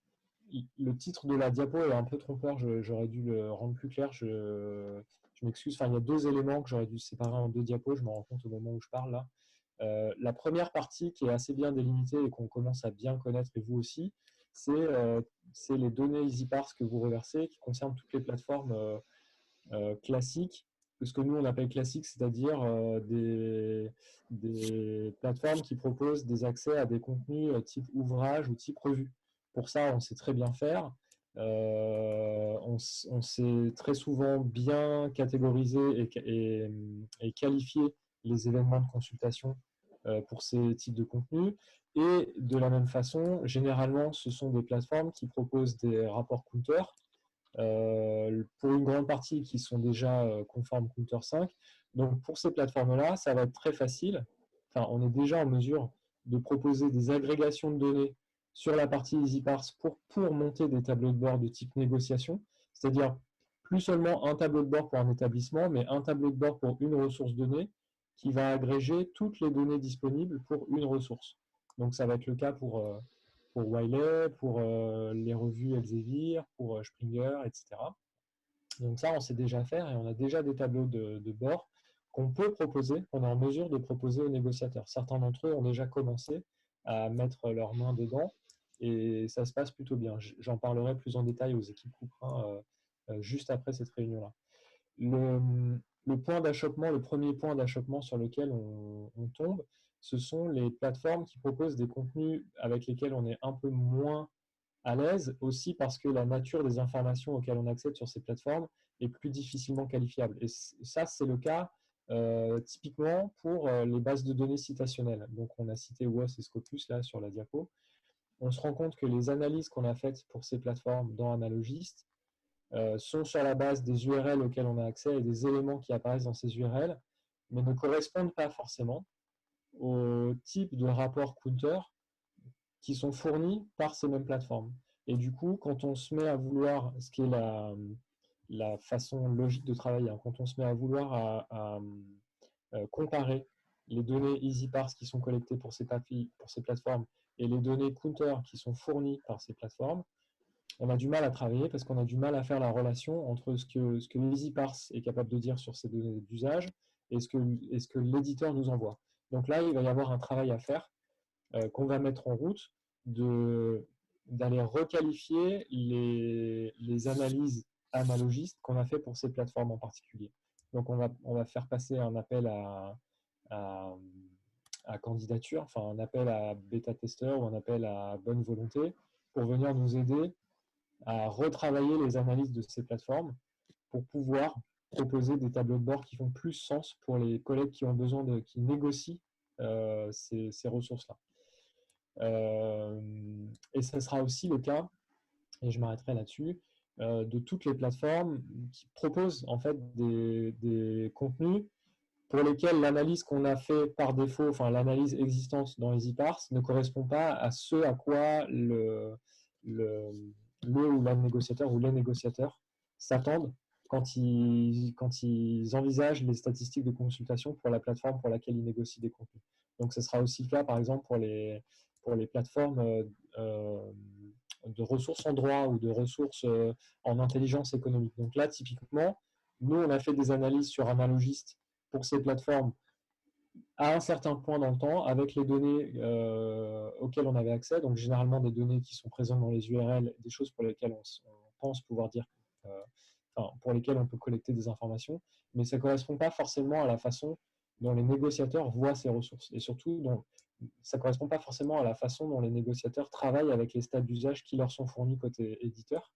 Speaker 4: Le titre de la diapo est un peu trompeur, j'aurais dû le rendre plus clair, je m'excuse. Enfin, il y a deux éléments que j'aurais dû séparer en deux diapos, je m'en rends compte au moment où je parle là. La première partie qui est assez bien délimitée et qu'on commence à bien connaître, et vous aussi, c'est les données EasyParse que vous reversez qui concernent toutes les plateformes classiques, ce que nous on appelle classiques, c'est-à-dire des plateformes qui proposent des accès à des contenus type ouvrage ou type revue. Pour ça, on sait très bien faire. On sait très souvent bien catégoriser et qualifier les événements de consultation pour ces types de contenus. Et de la même façon, généralement, ce sont des plateformes qui proposent des rapports Counter, pour une grande partie qui sont déjà conformes Counter 5. Donc pour ces plateformes-là, ça va être très facile. Enfin, on est déjà en mesure de proposer des agrégations de données sur la partie EasyParse pour monter des tableaux de bord de type négociation, c'est-à-dire plus seulement un tableau de bord pour un établissement, mais un tableau de bord pour une ressource donnée qui va agréger toutes les données disponibles pour une ressource. Donc ça va être le cas pour Wiley, pour les revues Elsevier, pour Springer, etc. Donc ça, on sait déjà faire et on a déjà des tableaux de bord qu'on peut proposer, qu'on est en mesure de proposer aux négociateurs. Certains d'entre eux ont déjà commencé à mettre leurs mains dedans et ça se passe plutôt bien. J'en parlerai plus en détail aux équipes Couperin juste après cette réunion-là. Le point d'achoppement, le premier point d'achoppement sur lequel on tombe, ce sont les plateformes qui proposent des contenus avec lesquels on est un peu moins à l'aise, aussi parce que la nature des informations auxquelles on accède sur ces plateformes est plus difficilement qualifiable. Et ça, c'est le cas typiquement pour les bases de données citationnelles. Donc, on a cité WOS et Scopus là sur la diapo. On se rend compte que les analyses qu'on a faites pour ces plateformes dans Analogist sont sur la base des URL auxquelles on a accès et des éléments qui apparaissent dans ces URL, mais ne correspondent pas forcément au type de rapport Counter qui sont fournis par ces mêmes plateformes. Et du coup, quand on se met à vouloir, ce qui est la façon logique de travailler, hein, quand on se met à vouloir à comparer les données EasyParse qui sont collectées pour ces plateformes et les données Counter qui sont fournies par ces plateformes, on a du mal à travailler parce qu'on a du mal à faire la relation entre ce que EasyParse est capable de dire sur ces données d'usage et ce que l'éditeur nous envoie. Donc là, il va y avoir un travail à faire qu'on va mettre en route d'aller requalifier les analyses analogistes qu'on a fait pour ces plateformes en particulier. Donc on va faire passer un appel à candidature, enfin un appel à bêta-testeur ou un appel à bonne volonté pour venir nous aider à retravailler les analyses de ces plateformes pour pouvoir proposer des tableaux de bord qui font plus sens pour les collègues qui ont besoin qui négocient ces ressources-là. Et ce sera aussi le cas, et je m'arrêterai là-dessus, de toutes les plateformes qui proposent en fait des contenus pour lesquels l'analyse qu'on a fait par défaut, enfin l'analyse existante dans EasyParse ne correspond pas à ce à quoi le ou la négociateur ou les négociateurs s'attendent quand ils envisagent les statistiques de consultation pour la plateforme pour laquelle ils négocient des contenus. Donc ce sera aussi le cas par exemple pour les plateformes de ressources en droit ou de ressources en intelligence économique. Donc là, typiquement, nous, on a fait des analyses sur Analogist pour ces plateformes à un certain point dans le temps avec les données auxquelles on avait accès, donc généralement des données qui sont présentes dans les URL, des choses pour lesquelles on pense pouvoir dire, pour lesquelles on peut collecter des informations, mais ça ne correspond pas forcément à la façon dont les négociateurs voient ces ressources, et surtout, ça ne correspond pas forcément à la façon dont les négociateurs travaillent avec les stades d'usage qui leur sont fournis côté éditeur,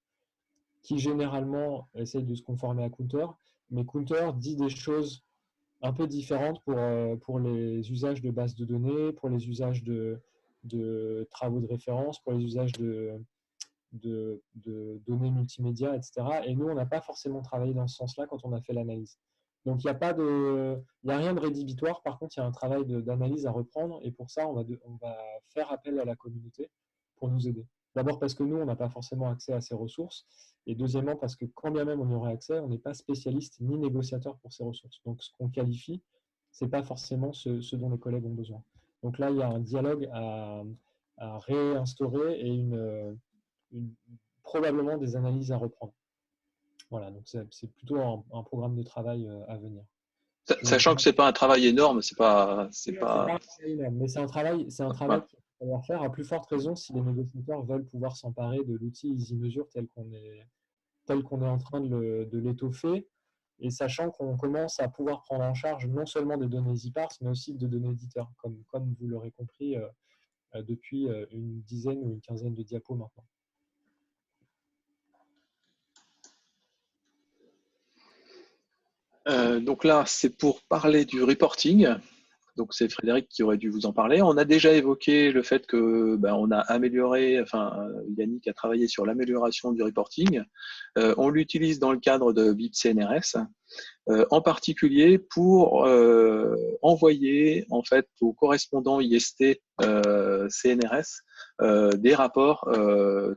Speaker 4: qui généralement essayent de se conformer à Counter, mais Counter dit des choses un peu différentes pour les usages de bases de données, pour les usages de travaux de référence, pour les usages de données multimédia, etc. Et nous, on n'a pas forcément travaillé dans ce sens-là quand on a fait l'analyse. Donc, il n'y a rien de rédhibitoire. Par contre, il y a un travail d'analyse à reprendre. Et pour ça, on va faire appel à la communauté pour nous aider. D'abord parce que nous, on n'a pas forcément accès à ces ressources. Et deuxièmement, parce que quand bien même on y aurait accès, on n'est pas spécialiste ni négociateur pour ces ressources. Donc, ce qu'on qualifie, ce n'est pas forcément ce dont les collègues ont besoin. Donc là, il y a un dialogue à réinstaurer et probablement des analyses à reprendre. Voilà, donc c'est plutôt un programme de travail à venir.
Speaker 1: Sachant que c'est pas un travail énorme, c'est pas
Speaker 4: énorme, mais c'est un travail qu'il va falloir faire à plus forte raison si les négociateurs veulent pouvoir s'emparer de l'outil EasyMesure tel qu'on est en train de l'étoffer, et sachant qu'on commence à pouvoir prendre en charge non seulement des données EasyParse, mais aussi de données éditeurs, comme vous l'aurez compris depuis une dizaine ou une quinzaine de diapos maintenant.
Speaker 1: Donc là, c'est pour parler du reporting. Donc c'est Frédéric qui aurait dû vous en parler. On a déjà évoqué le fait que on a amélioré, enfin Yannick a travaillé sur l'amélioration du reporting. On l'utilise dans le cadre de BIP CNRS, en particulier pour envoyer en fait aux correspondants IST CNRS des rapports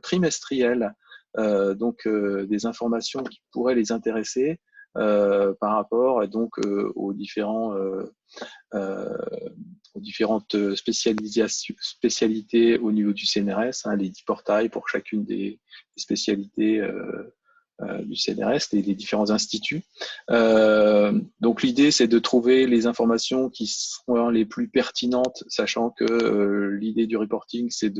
Speaker 1: trimestriels, donc des informations qui pourraient les intéresser par rapport donc aux différentes spécialités au niveau du CNRS, les 10 portails pour chacune des spécialités du CNRS, les différents instituts. Donc l'idée, c'est de trouver les informations qui seront les plus pertinentes, sachant que l'idée du reporting, c'est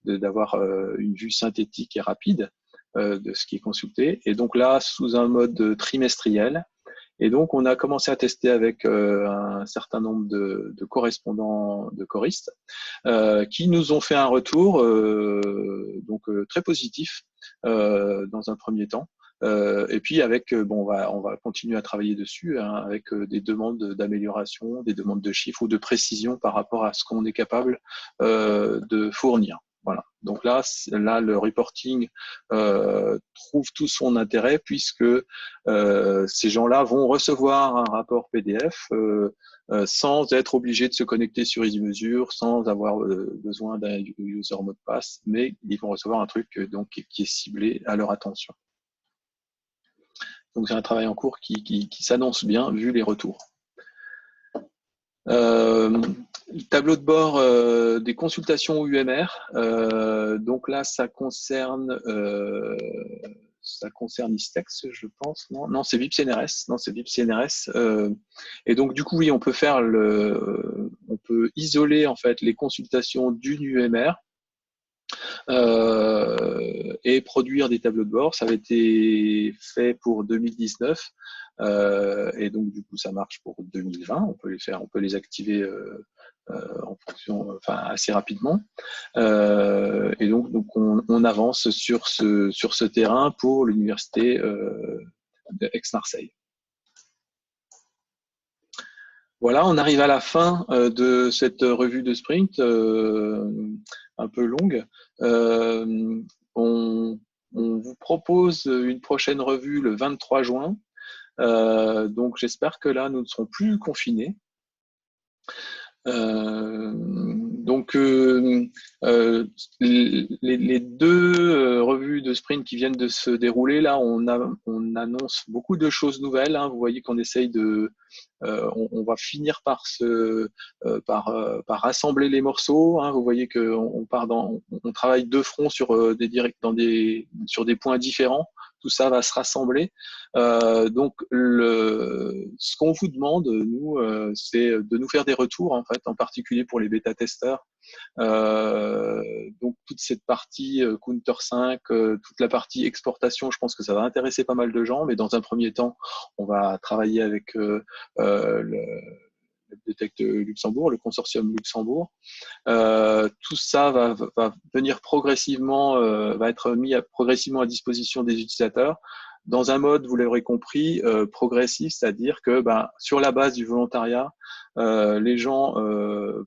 Speaker 1: d'avoir une vue synthétique et rapide de ce qui est consulté. Et donc là, sous un mode trimestriel. Et donc, on a commencé à tester avec un certain nombre de correspondants, de choristes, qui nous ont fait un retour très positif dans un premier temps. Et puis avec, on va continuer à travailler dessus avec des demandes d'amélioration, des demandes de chiffres ou de précision par rapport à ce qu'on est capable de fournir. Voilà. Donc là, le reporting trouve tout son intérêt puisque ces gens-là vont recevoir un rapport PDF sans être obligés de se connecter sur EasyMesure, sans avoir besoin d'un user mot de passe, mais ils vont recevoir un truc qui est ciblé à leur attention. Donc c'est un travail en cours qui s'annonce bien vu les retours. Le tableau de bord des consultations UMR, donc là ça concerne Istex, je pense. Non, c'est VIP CNRS. Non, c'est VIP CNRS. Et donc du coup, oui, on peut isoler en fait les consultations d'une UMR et produire des tableaux de bord. Ça avait été fait pour 2019. Et donc du coup ça marche pour 2020, on peut les activer en fonction, assez rapidement. Et donc on avance sur ce terrain pour l'université d'Aix-Marseille. Voilà, on arrive à la fin de cette revue de sprint un peu longue. On vous propose une prochaine revue le 23 juin. Donc j'espère que là nous ne serons plus confinés. Donc les deux revues de sprint qui viennent de se dérouler là, on annonce beaucoup de choses nouvelles. Vous voyez qu'on essaye on va finir par rassembler les morceaux. Vous voyez qu'on on travaille de front sur des points différents. Tout ça va se rassembler. Donc, ce qu'on vous demande, nous, c'est de nous faire des retours, en fait, en particulier pour les bêta-testeurs. Donc, toute cette partie Counter 5, toute la partie exportation, je pense que ça va intéresser pas mal de gens, mais dans un premier temps, on va travailler avec le Detect Luxembourg, le consortium Luxembourg. Tout ça va venir progressivement, va être mis progressivement à disposition des utilisateurs dans un mode, vous l'aurez compris, progressif, c'est-à-dire que sur la base du volontariat, les gens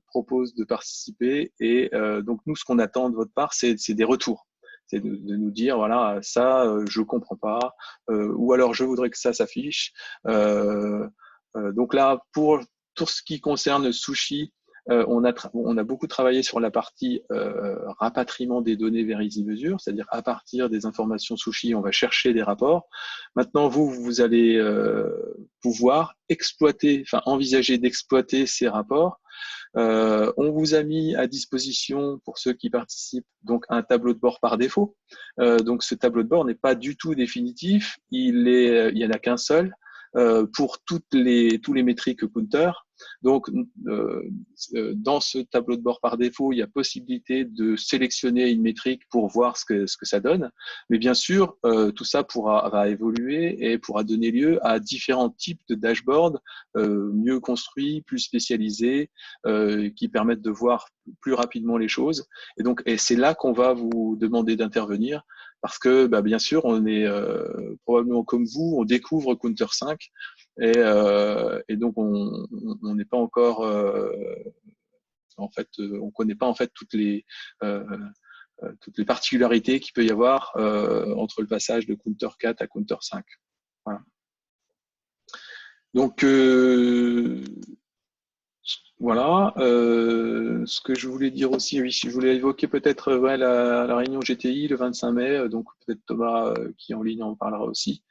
Speaker 1: proposent de participer et donc nous, ce qu'on attend de votre part, c'est des retours. C'est de nous dire, voilà, ça, je comprends pas, ou alors je voudrais que ça s'affiche. Donc là, pour tout ce qui concerne Sushi, on a beaucoup travaillé sur la partie rapatriement des données vers EasyMesure, c'est-à-dire à partir des informations Sushi, on va chercher des rapports. Maintenant, vous allez pouvoir envisager d'exploiter ces rapports. On vous a mis à disposition, pour ceux qui participent, donc un tableau de bord par défaut. Donc ce tableau de bord n'est pas du tout définitif, il y en a qu'un seul. Pour tous les métriques Counter. Donc, dans ce tableau de bord par défaut, il y a possibilité de sélectionner une métrique pour voir ce que ça donne. Mais bien sûr, tout ça va évoluer et pourra donner lieu à différents types de dashboards mieux construits, plus spécialisés, qui permettent de voir plus rapidement les choses. Et c'est là qu'on va vous demander d'intervenir. Parce que, bien sûr, on est probablement comme vous, on découvre Counter 5 Et donc, on n'est pas encore, en fait, on connaît pas en fait toutes les particularités qu'il peut y avoir entre le passage de Counter 4 à Counter 5. Voilà. Donc, voilà. Ce que je voulais dire aussi, oui, je voulais évoquer peut-être la réunion GTI le 25 mai. Donc, peut-être Thomas qui est en ligne en parlera aussi.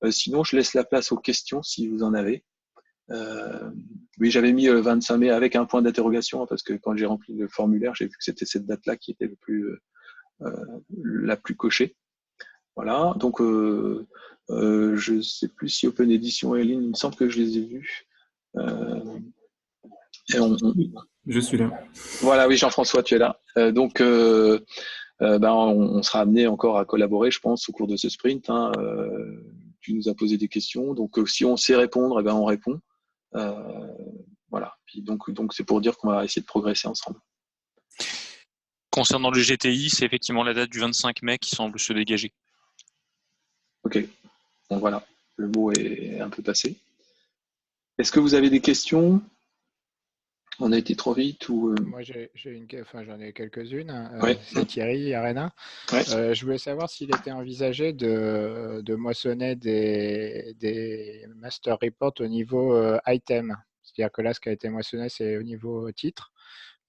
Speaker 1: Sinon, je laisse la place aux questions si vous en avez. Oui, j'avais mis le 25 mai avec un point d'interrogation parce que quand j'ai rempli le formulaire, j'ai vu que c'était cette date-là qui était la plus cochée. Voilà. Donc, je ne sais plus si Open Edition et Ligne, il me semble que je les ai vus. Et
Speaker 5: Je suis là.
Speaker 1: Voilà, oui, Jean-François, tu es là. Donc, on sera amené encore à collaborer, je pense, au cours de ce sprint. Hein. Tu nous as posé des questions. Donc, si on sait répondre, eh ben, on répond. Voilà. Puis donc, c'est pour dire qu'on va essayer de progresser ensemble.
Speaker 6: Concernant le GTI, c'est effectivement la date du 25 mai qui semble se dégager.
Speaker 1: Ok. Bon, voilà. Le mot est un peu passé. Est-ce que vous avez des questions? On a été trop vite ou
Speaker 7: Moi, j'en ai quelques-unes.
Speaker 1: Ouais.
Speaker 7: C'est Thierry Arena.
Speaker 1: Ouais.
Speaker 7: Je voulais savoir s'il était envisagé de moissonner des master reports au niveau item. C'est-à-dire que là, ce qui a été moissonné, c'est au niveau titre.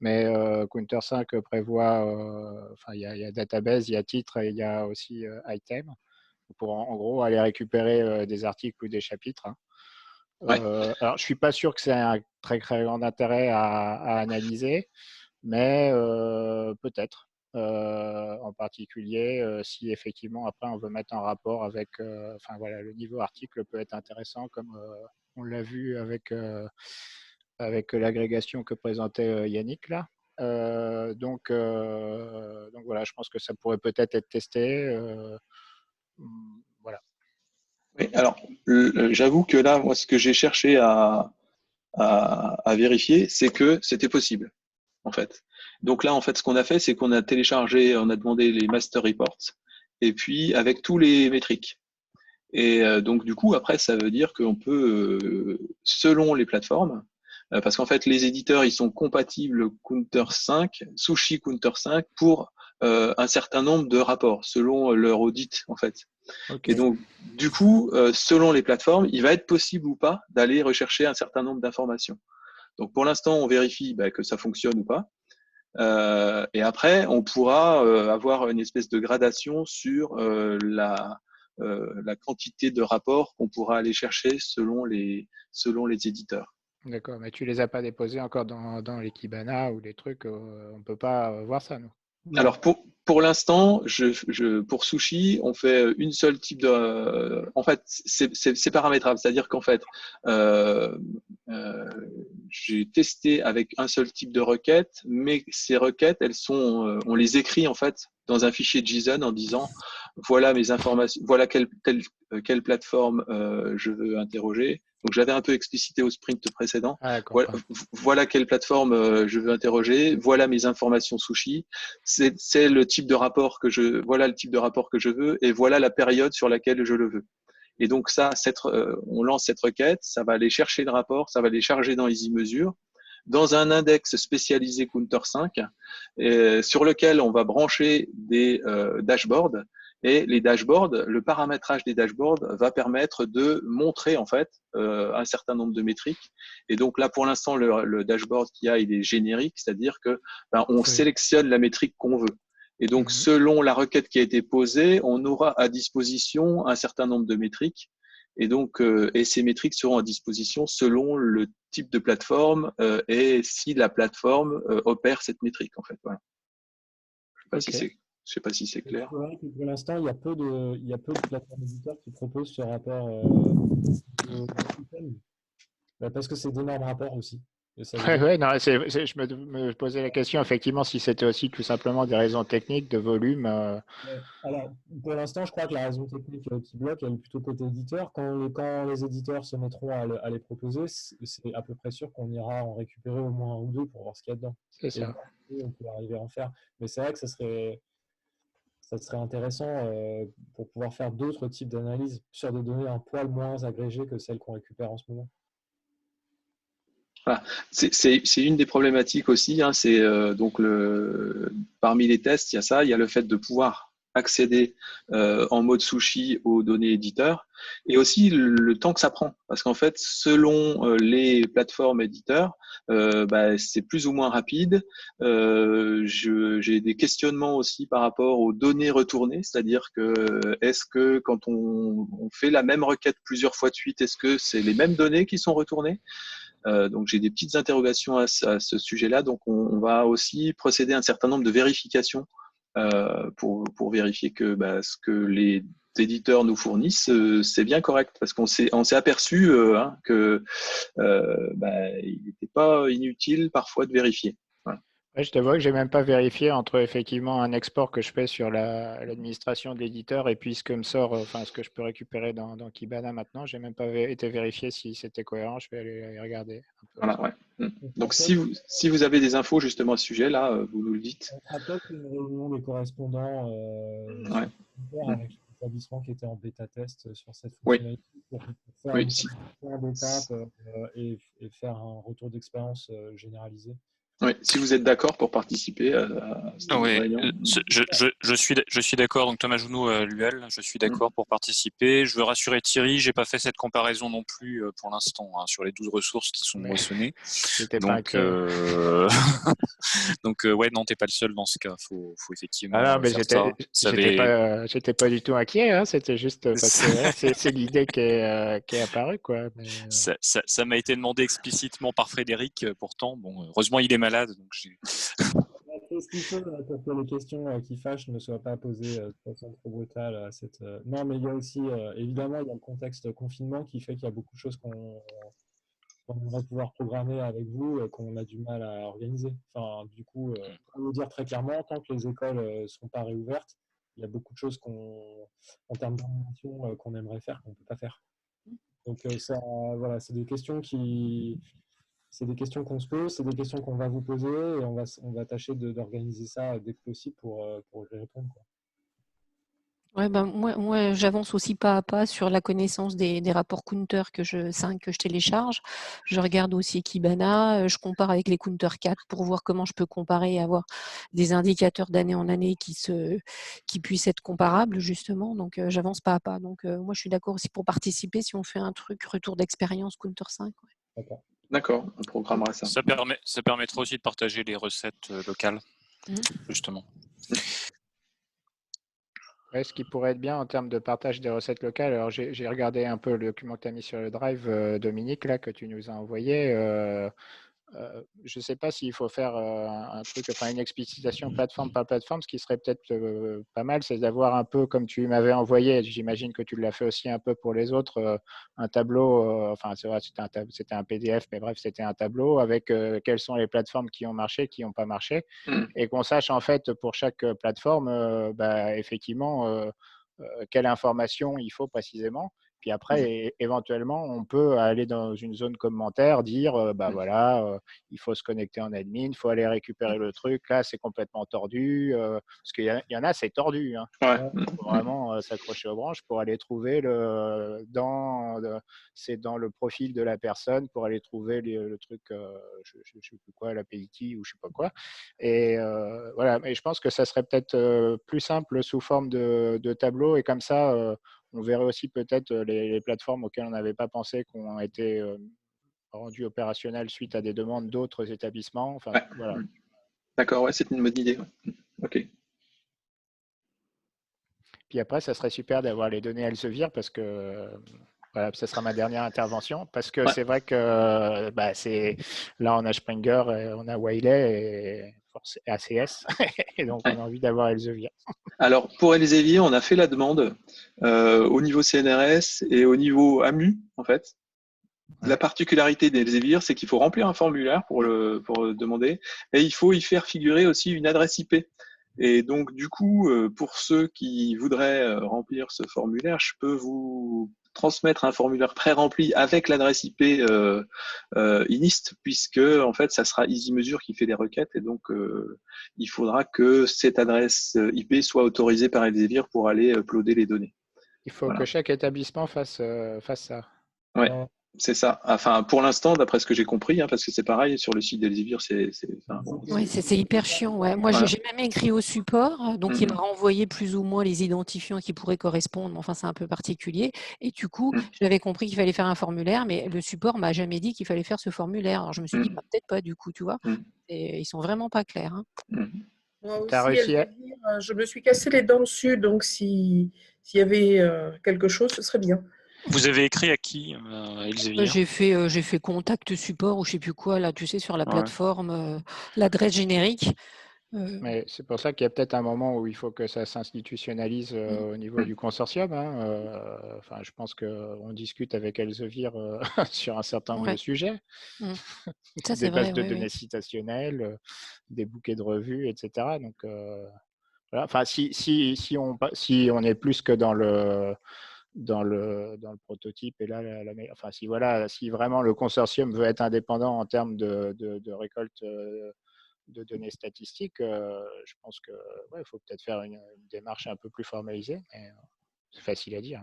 Speaker 7: Mais Counter 5 prévoit, il y a database, il y a titre et il y a aussi item. Pour en gros aller récupérer des articles ou des chapitres. Hein.
Speaker 1: Ouais.
Speaker 7: Alors, je ne suis pas sûr que c'est un très, très grand intérêt à analyser, mais peut-être. En particulier, si effectivement, après, on veut mettre en rapport avec… le niveau article peut être intéressant, comme on l'a vu avec l'agrégation que présentait Yannick, là. Donc voilà, je pense que ça pourrait peut-être être testé. Voilà.
Speaker 1: Oui, alors, j'avoue que là, moi, ce que j'ai cherché à vérifier, c'est que c'était possible, en fait. Donc là, en fait, ce qu'on a fait, c'est qu'on a téléchargé, on a demandé les master reports, et puis avec tous les métriques. Et donc, du coup, après, ça veut dire qu'on peut, selon les plateformes, parce qu'en fait, les éditeurs, ils sont compatibles Counter 5, Sushi Counter 5, pour un certain nombre de rapports, selon leur audit, en fait.
Speaker 7: Okay.
Speaker 1: Et donc, du coup, selon les plateformes, il va être possible ou pas d'aller rechercher un certain nombre d'informations. Donc, pour l'instant, on vérifie que ça fonctionne ou pas. Et après, on pourra avoir une espèce de gradation sur la quantité de rapports qu'on pourra aller chercher selon les éditeurs.
Speaker 7: D'accord, mais tu les as pas déposés encore dans les Kibana ou les trucs, on ne peut pas voir ça, nous.
Speaker 1: Alors, pour l'instant, pour Sushi, on fait une seule type de… en fait, c'est paramétrable. C'est-à-dire qu'en fait, j'ai testé avec un seul type de requête, mais ces requêtes, on les écrit en fait dans un fichier JSON en disant voilà mes informations, voilà quelle plateforme je veux interroger. Donc, j'avais un peu explicité au sprint précédent. Voilà quelle plateforme je veux interroger. Voilà mes informations Sushi. C'est le type de rapport voilà le type de rapport que je veux et voilà la période sur laquelle je le veux. Et donc ça, on lance cette requête, ça va aller chercher le rapport, ça va aller charger dans EasyMeasure, dans un index spécialisé Counter 5, sur lequel on va brancher des dashboards. Et les dashboards, le paramétrage des dashboards va permettre de montrer en fait un certain nombre de métriques. Et donc là, pour l'instant, le dashboard qu'il y a, il est générique, c'est-à-dire que on sélectionne la métrique qu'on veut. Et donc, selon la requête qui a été posée, on aura à disposition un certain nombre de métriques. Et donc, et ces métriques seront à disposition selon le type de plateforme et si la plateforme opère cette métrique, en fait. Voilà. Je ne sais pas si c'est clair.
Speaker 4: Pour l'instant, il y a peu de plateformes éditeurs qui proposent ce rapport parce que c'est d'énormes rapports aussi.
Speaker 7: Non, je me posais la question, effectivement, si c'était aussi tout simplement des raisons techniques de volume.
Speaker 4: Alors, pour l'instant, je crois que la raison technique qui bloque, elle est plutôt côté éditeur. Quand les éditeurs se mettront à les proposer, c'est à peu près sûr qu'on ira en récupérer au moins un ou deux pour voir ce qu'il y a dedans.
Speaker 7: C'est ça.
Speaker 4: Et on peut arriver à en faire. Mais c'est vrai que ça ça serait intéressant pour pouvoir faire d'autres types d'analyses sur des données un poil moins agrégées que celles qu'on récupère en ce moment.
Speaker 1: Voilà. C'est une des problématiques aussi, hein, c'est donc parmi les tests, il y a ça, il y a le fait de pouvoir accéder en mode sushi aux données éditeurs et aussi le temps que ça prend. Parce qu'en fait, selon les plateformes éditeurs, c'est plus ou moins rapide. J'ai des questionnements aussi par rapport aux données retournées, c'est-à-dire que est-ce que quand on fait la même requête plusieurs fois de suite, est-ce que c'est les mêmes données qui sont retournées? Donc j'ai des petites interrogations à ce sujet-là. Donc on va aussi procéder à un certain nombre de vérifications pour vérifier que ce que les éditeurs nous fournissent, c'est bien correct. Parce qu'on s'est aperçu que il n'était pas inutile parfois de vérifier. Voilà.
Speaker 7: Ouais, je t'avoue que j'ai même pas vérifié entre effectivement un export que je fais sur l'administration de l'éditeur et puis ce que me sort, enfin ce que je peux récupérer dans Kibana maintenant. J'ai même pas été vérifié si c'était cohérent. Je vais aller regarder un peu.
Speaker 1: Voilà, ouais. Donc
Speaker 4: En fait,
Speaker 1: si vous avez des infos justement à ce sujet-là, vous nous le dites.
Speaker 4: on fera peut-être une réunion des correspondants
Speaker 1: Ouais.
Speaker 4: avec les établissements qui étaient en bêta-test sur cette
Speaker 1: Oui.
Speaker 4: fonctionnalité pour faire
Speaker 1: Oui,
Speaker 4: une
Speaker 1: si.
Speaker 4: point d'étape et faire un retour d'expérience généralisé.
Speaker 1: Oui, si vous êtes d'accord pour participer à cette
Speaker 6: Oui,
Speaker 1: réunion.
Speaker 6: je suis d'accord. Donc Thomas Jounot, l'UL, je suis d'accord pour participer. Je veux rassurer Thierry, j'ai pas fait cette comparaison non plus pour l'instant sur les 12 ressources qui sont
Speaker 7: Mais
Speaker 6: moissonnées.
Speaker 7: j'étais pas
Speaker 6: Donc,
Speaker 7: inquiet.
Speaker 6: ouais, non, t'es pas le seul dans ce cas. Faut effectivement
Speaker 7: Ah non, mais
Speaker 6: faire ça. Ça
Speaker 7: j'étais pas du tout inquiet. Hein. C'était juste parce que voilà, c'est l'idée qui est apparue, quoi. Mais,
Speaker 6: ça m'a été demandé explicitement par Frédéric. Pourtant, bon, heureusement il est malade, donc j'ai.
Speaker 4: On fait ce qu'il faut pour que les questions qui fâchent ne soient pas posées de façon trop brutale à cette. Non, mais il y a aussi, évidemment, il y a le contexte confinement qui fait qu'il y a beaucoup de choses qu'on va pouvoir programmer avec vous et qu'on a du mal à organiser. Enfin, du coup, pour le dire très clairement, tant que les écoles ne sont pas réouvertes, il y a beaucoup de choses en termes d'organisation qu'on aimerait faire qu'on ne peut pas faire. Donc ça, voilà, c'est des questions qu'on se pose, c'est des questions qu'on va vous poser et on va tâcher d'organiser ça dès que possible pour y répondre, quoi.
Speaker 5: Ouais, ben, moi j'avance aussi pas à pas sur la connaissance des rapports Counter que je télécharge. Je regarde aussi Kibana, je compare avec les Counter 4 pour voir comment je peux comparer et avoir des indicateurs d'année en année qui puissent être comparables justement. Donc j'avance pas à pas. Donc moi je suis d'accord aussi pour participer si on fait un truc retour d'expérience Counter 5. Ouais.
Speaker 1: D'accord, on programmera ça.
Speaker 6: Ça permettra aussi de partager les recettes locales, justement.
Speaker 7: ouais, ce qui pourrait être bien en termes de partage des recettes locales. Alors, j'ai regardé un peu le document que tu as mis sur le drive, Dominique, là, que tu nous as envoyé. Je ne sais pas s'il faut faire un truc, enfin une explicitation plateforme par plateforme. Ce qui serait peut-être pas mal, c'est d'avoir un peu, comme tu m'avais envoyé, j'imagine que tu l'as fait aussi un peu pour les autres, un tableau, enfin c'est vrai, c'était un PDF, mais bref, c'était un tableau avec quelles sont les plateformes qui ont marché, qui n'ont pas marché, et qu'on sache en fait pour chaque plateforme, effectivement, quelle information il faut précisément. Puis après, éventuellement, on peut aller dans une zone commentaire, dire, voilà, il faut se connecter en admin, il faut aller récupérer le truc. Là, c'est complètement tordu. Parce qu'il y en a, c'est tordu. Hein.
Speaker 1: Ouais.
Speaker 7: Il faut vraiment s'accrocher aux branches pour aller trouver c'est dans le profil de la personne pour aller trouver le truc, je ne sais plus quoi, l'API key ou je ne sais pas quoi. Et voilà. Et je pense que ça serait peut-être plus simple sous forme de tableau. Et comme ça, on verrait aussi peut-être les plateformes auxquelles on n'avait pas pensé, qui ont été rendues opérationnelles suite à des demandes d'autres établissements. Enfin,
Speaker 1: Ouais.
Speaker 7: voilà.
Speaker 1: D'accord, ouais, c'est une bonne idée. Ok.
Speaker 7: Puis après, ça serait super d'avoir les données Elsevier parce que voilà, ça sera ma dernière intervention. Parce que c'est vrai que là, on a Springer, et on a Wiley et ACS. Et donc, on a envie d'avoir Elsevier.
Speaker 1: Alors, pour Elsevier, on a fait la demande au niveau CNRS et au niveau AMU, en fait. La particularité d'Elsevier, c'est qu'il faut remplir un formulaire pour le demander et il faut y faire figurer aussi une adresse IP. Et donc, du coup, pour ceux qui voudraient remplir ce formulaire, je peux vous transmettre un formulaire pré-rempli avec l'adresse IP inist, puisque en fait, ça sera EasyMesure qui fait les requêtes, et donc il faudra que cette adresse IP soit autorisée par Elsevier pour aller uploader les données.
Speaker 7: Il faut
Speaker 1: Voilà.
Speaker 7: que chaque établissement fasse ça.
Speaker 1: Ouais. C'est ça. Enfin, pour l'instant, d'après ce que j'ai compris, parce que c'est pareil sur le site d'Elsevier,
Speaker 5: Ouais, c'est hyper chiant. Ouais. Moi,
Speaker 1: Voilà.
Speaker 5: j'ai même écrit au support, donc il m'a renvoyé plus ou moins les identifiants qui pourraient correspondre. Enfin, c'est un peu particulier. Et du coup, j'avais compris qu'il fallait faire un formulaire, mais le support m'a jamais dit qu'il fallait faire ce formulaire. Alors, je me suis dit, bah, peut-être pas du coup, tu vois. Et ils sont vraiment pas clairs. Hein.
Speaker 8: Moi aussi,
Speaker 7: T'as réussi à-
Speaker 8: je me suis cassé les dents dessus, donc s'il y avait quelque chose, ce serait bien.
Speaker 6: Vous avez écrit à qui, Elsevier?
Speaker 5: J'ai fait contact support ou je sais plus quoi, là, tu sais, sur la
Speaker 6: Ouais.
Speaker 5: plateforme, l'adresse générique.
Speaker 7: Mais c'est pour ça qu'il y a peut-être un moment où il faut que ça s'institutionnalise au niveau du consortium. Enfin, je pense qu'on discute avec Elsevier sur un certain nombre de sujets.
Speaker 5: Ça, c'est
Speaker 7: Des bases
Speaker 5: vrai,
Speaker 7: de
Speaker 5: oui,
Speaker 7: données
Speaker 5: oui.
Speaker 7: citationnelles, des bouquets de revues, etc. Donc, voilà. Enfin, si on est plus que dans le prototype et là, enfin, si vraiment le consortium veut être indépendant en termes de récolte de données statistiques, je pense que il faut peut-être faire une démarche un peu plus formalisée, mais c'est facile à dire.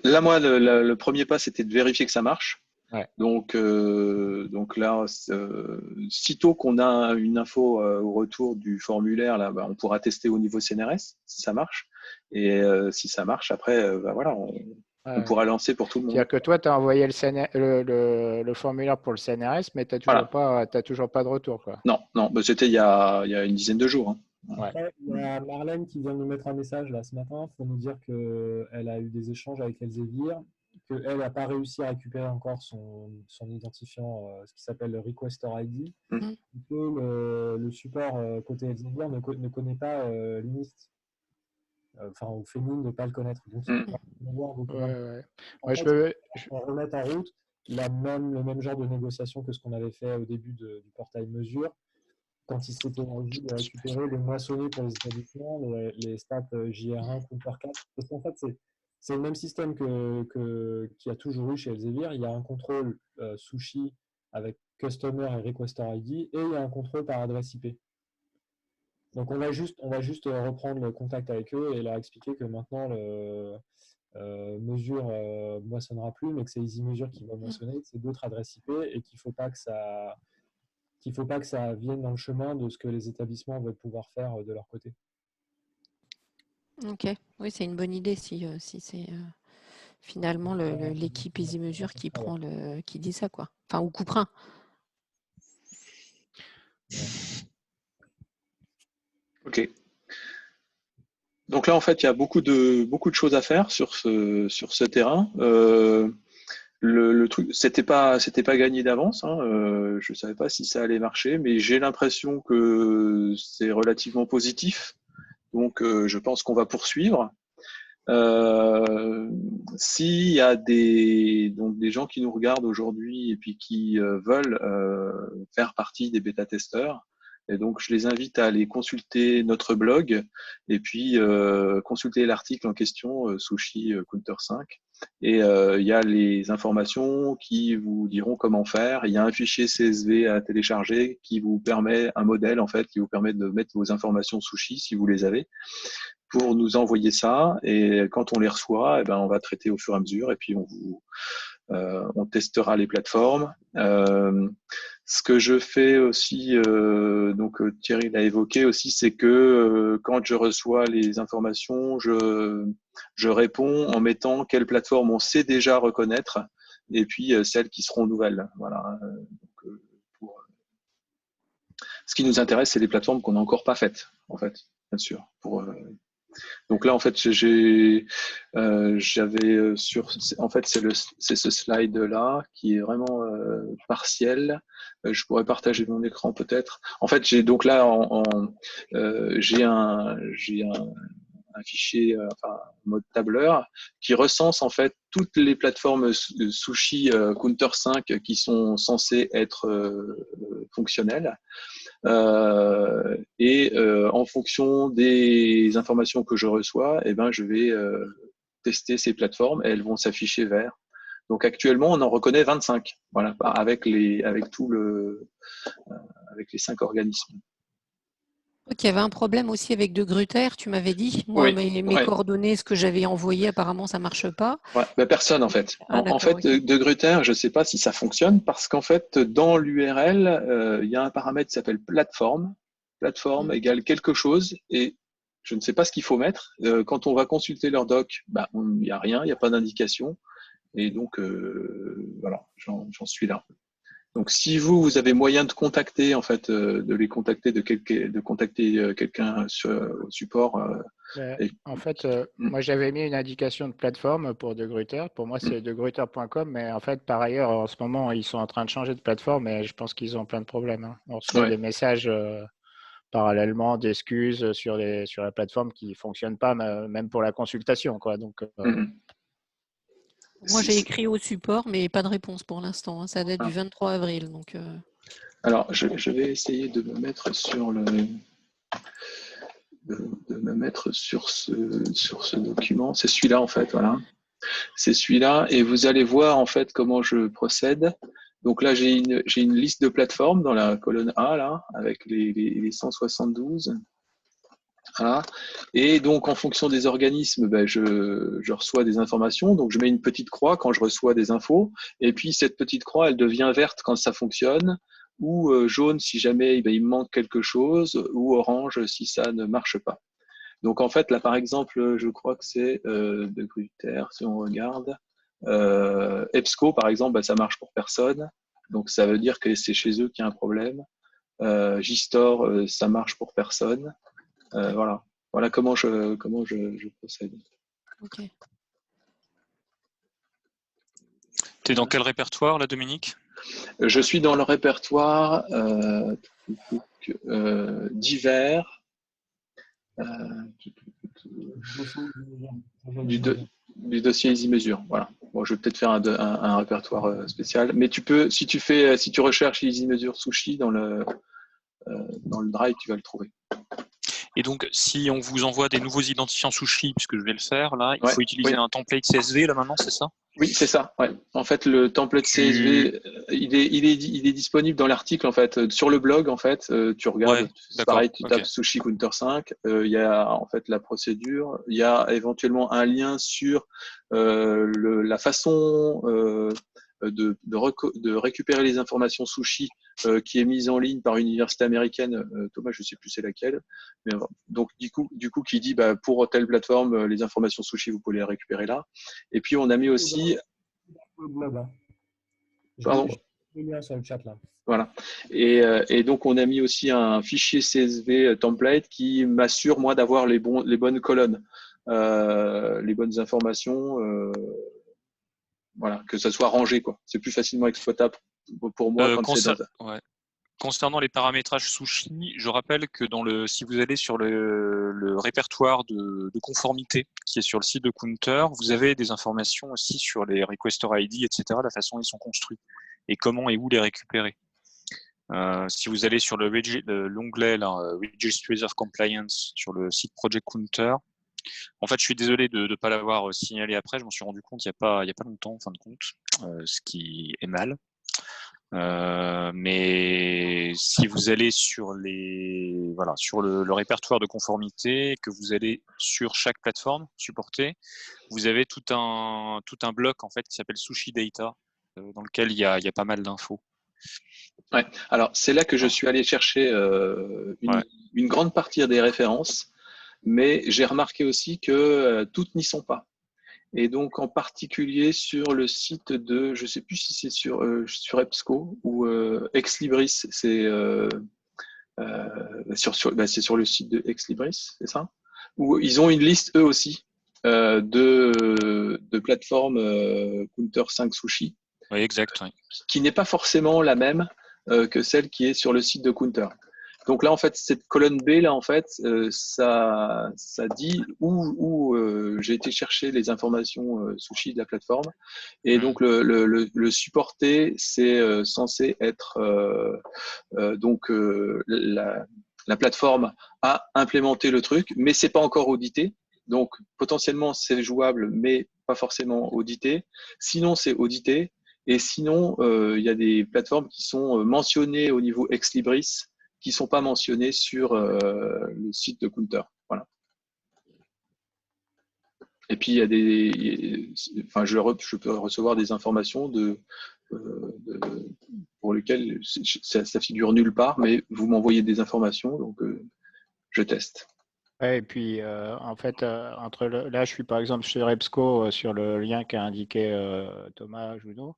Speaker 1: Là, moi, le premier pas, c'était de vérifier que ça marche.
Speaker 7: Ouais.
Speaker 1: Donc là, sitôt qu'on a une info au retour du formulaire, là, on pourra tester au niveau CNRS si ça marche. Et si ça marche, après, voilà, on pourra lancer pour tout le monde.
Speaker 7: C'est-à-dire que toi, tu as envoyé le formulaire pour le CNRS, mais tu n'as toujours pas de retour, quoi.
Speaker 1: Non, c'était il y a une dizaine de jours.
Speaker 4: Après, il y a Marlène qui vient de nous mettre un message là ce matin pour nous dire qu'elle a eu des échanges avec Elsevier, qu'elle n'a pas réussi à récupérer encore son identifiant, ce qui s'appelle le Requester ID, et que le support côté Elsevier ne connaît pas l'INIST. Enfin, au fait mine de ne pas le connaître. Donc, il faut voir un document.
Speaker 7: On
Speaker 4: remettre en route le même genre de négociation que ce qu'on avait fait au début du portail mesure, quand il s'était envie de récupérer, de moissonner pour les établissements, les stats JR1, Counter 4. Parce qu'en fait, c'est le même système qu'il y a toujours eu chez Elsevier. Il y a un contrôle sushi avec Customer et Requester ID, et il y a un contrôle par adresse IP. Donc on va juste reprendre le contact avec eux et leur expliquer que maintenant mesure moissonnera plus, mais que c'est EasyMesure qui va moissonner, que c'est d'autres adresses IP et qu'il ne faut pas que ça vienne dans le chemin de ce que les établissements veulent pouvoir faire de leur côté.
Speaker 5: Ok, oui, c'est une bonne idée si c'est finalement l'équipe EasyMesure qui dit ça, quoi. Enfin, ou Couperin.
Speaker 1: Ok. Donc là, en fait, il y a beaucoup de choses à faire sur ce terrain. Le truc, c'était pas gagné d'avance. Je savais pas si ça allait marcher, mais j'ai l'impression que c'est relativement positif. Donc, je pense qu'on va poursuivre. S'il y a des gens qui nous regardent aujourd'hui et puis qui veulent faire partie des bêta-testeurs, et donc je les invite à aller consulter notre blog et puis consulter l'article en question, Sushi Counter 5. Et il y a les informations qui vous diront comment faire. Il y a un fichier CSV à télécharger qui vous permet, un modèle en fait, qui vous permet de mettre vos informations Sushi si vous les avez, pour nous envoyer ça, et quand on les reçoit, on va traiter au fur et à mesure, et puis on testera les plateformes. Ce que je fais aussi, donc Thierry l'a évoqué aussi, c'est que quand je reçois les informations, je réponds en mettant quelles plateformes on sait déjà reconnaître, et puis celles qui seront nouvelles. Voilà. Ce qui nous intéresse, c'est les plateformes qu'on n'a encore pas faites, en fait, bien sûr. Donc là, en fait, c'est ce slide là qui est vraiment partiel. Je pourrais partager mon écran peut-être. En fait, j'ai donc là j'ai un fichier mode tableur qui recense en fait toutes les plateformes Sushi Counter 5 qui sont censées être fonctionnelles. En fonction des informations que je reçois, je vais tester ces plateformes et elles vont s'afficher vert. Donc actuellement, on en reconnaît 25, voilà, avec les 5 organismes.
Speaker 5: Il y avait un problème aussi avec De Gruyter, tu m'avais dit. Moi,
Speaker 1: Oui,
Speaker 5: mes
Speaker 1: ouais.
Speaker 5: coordonnées, ce que j'avais envoyé, apparemment, ça ne marche pas.
Speaker 1: Ouais, personne en fait. En fait,
Speaker 5: ok.
Speaker 1: De Gruyter, je ne sais pas si ça fonctionne parce qu'en fait, dans l'URL, il y a un paramètre qui s'appelle plateforme. Plateforme égale quelque chose et je ne sais pas ce qu'il faut mettre. Quand on va consulter leur doc, il n'y a rien, il n'y a pas d'indication. Et donc, voilà, j'en suis là. Donc, si vous avez moyen de contacter, en fait, de contacter quelqu'un au support.
Speaker 7: En fait, moi j'avais mis une indication de plateforme pour De Gruyter. Pour moi, c'est degruiter.com, mais en fait, par ailleurs, en ce moment, ils sont en train de changer de plateforme et je pense qu'ils ont plein de problèmes, hein. On reçoit des messages parallèlement d'excuses sur la plateforme qui ne fonctionnent pas, même pour la consultation, quoi. Donc,
Speaker 5: moi, j'ai écrit au support, mais pas de réponse pour l'instant, hein. Ça date du 23 avril. Donc,
Speaker 1: Alors, je vais essayer de me mettre sur ce document. C'est celui-là, en fait, voilà. C'est celui-là, et vous allez voir, en fait, comment je procède. Donc là, j'ai une liste de plateformes dans la colonne A, là, avec les 172. Voilà. Et donc, en fonction des organismes, je reçois des informations. Donc, je mets une petite croix quand je reçois des infos. Et puis, cette petite croix, elle devient verte quand ça fonctionne, ou jaune si jamais il me manque quelque chose, ou orange si ça ne marche pas. Donc, en fait, là, par exemple, je crois que c'est De Gruyter, si on regarde. EBSCO, par exemple, ça marche pour personne. Donc, ça veut dire que c'est chez eux qu'il y a un problème. JSTOR, ça marche pour personne. Voilà comment je procède.
Speaker 5: ok.
Speaker 6: Tu es dans quel répertoire, là, Dominique?
Speaker 1: Je suis dans le répertoire divers du dossier EasyMesure. Voilà. Bon, je vais peut-être faire un répertoire spécial, mais tu peux, si tu recherches EasyMesure Sushi dans le drive, tu vas le trouver.
Speaker 6: Et donc, si on vous envoie des nouveaux identifiants sushi, puisque je vais le faire, là, il faut utiliser un template CSV, là, maintenant, c'est ça?
Speaker 1: Oui, c'est ça. Ouais. En fait, le template CSV, il est disponible dans l'article, en fait, sur le blog. En fait, tu regardes, c'est pareil, tu tapes Sushi Counter 5. Il y a en fait la procédure. Il y a éventuellement un lien sur la façon de récupérer les informations sushi qui est mise en ligne par une université américaine. Thomas, je ne sais plus c'est laquelle. Mais, donc du coup, qui dit pour telle plateforme, les informations sushi, vous pouvez les récupérer là. Et puis on a mis aussi. Pardon.
Speaker 4: Je le lien sur le chat là.
Speaker 1: Voilà. Et donc on a mis aussi un fichier CSV template qui m'assure moi d'avoir les bonnes colonnes, les bonnes informations. Voilà, que ça soit rangé, quoi. C'est plus facilement exploitable pour moi quand c'est dans...
Speaker 6: Ouais. Concernant les paramétrages sushi, je rappelle que si vous allez sur le répertoire de conformité qui est sur le site de Counter, vous avez des informations aussi sur les requester ID, etc., la façon dont ils sont construits et comment et où les récupérer. Si vous allez sur l'onglet Registries of Compliance sur le site Project Counter, en fait, je suis désolé de ne pas l'avoir signalé après. Je m'en suis rendu compte il n'y a pas longtemps, en fin de compte, ce qui est mal. Mais si vous allez sur le répertoire de conformité, que vous allez sur chaque plateforme supportée, vous avez tout un bloc en fait qui s'appelle Sushi Data, dans lequel il y a pas mal d'infos.
Speaker 1: Ouais. Alors c'est là que je suis allé chercher une grande partie des références. Mais j'ai remarqué aussi que toutes n'y sont pas. Et donc, en particulier sur le site de, je ne sais plus si c'est sur EBSCO ou Exlibris, c'est sur le site de Exlibris, c'est ça? Où ils ont une liste, eux aussi, de plateformes Counter 5 Sushi.
Speaker 6: Oui, exact. Oui.
Speaker 1: Qui n'est pas forcément la même que celle qui est sur le site de Counter. Donc là, en fait, cette colonne B, là, en fait, ça dit où j'ai été chercher les informations sushi de la plateforme. Et donc, le supporter, c'est censé être la plateforme a implémenté le truc, mais c'est pas encore audité. Donc, potentiellement, c'est jouable, mais pas forcément audité. Sinon, c'est audité. Et sinon, il y a des plateformes qui sont mentionnées au niveau Ex Libris, qui ne sont pas mentionnées sur le site de Counter. Voilà. Et puis, il y a enfin, je peux recevoir des informations pour lesquelles ça figure nulle part, mais vous m'envoyez des informations, donc je teste.
Speaker 7: Ouais, et puis, en fait, là, je suis par exemple chez Repsco sur le lien qu'a indiqué Thomas Junot.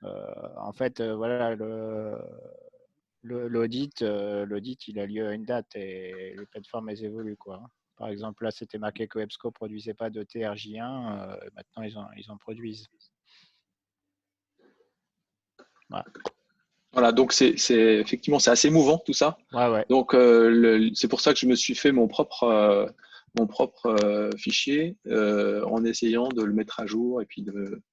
Speaker 7: En fait, voilà, l'audit, il a lieu à une date et les plateformes, elles évoluent, quoi. Par exemple, là, c'était marqué que Repsco ne produisait pas de TRJ1. Maintenant, ils en produisent. Voilà.
Speaker 1: Voilà, donc effectivement, c'est assez mouvant tout ça.
Speaker 7: Ouais.
Speaker 1: Donc, c'est pour ça que je me suis fait mon propre fichier en essayant de le mettre à jour et puis de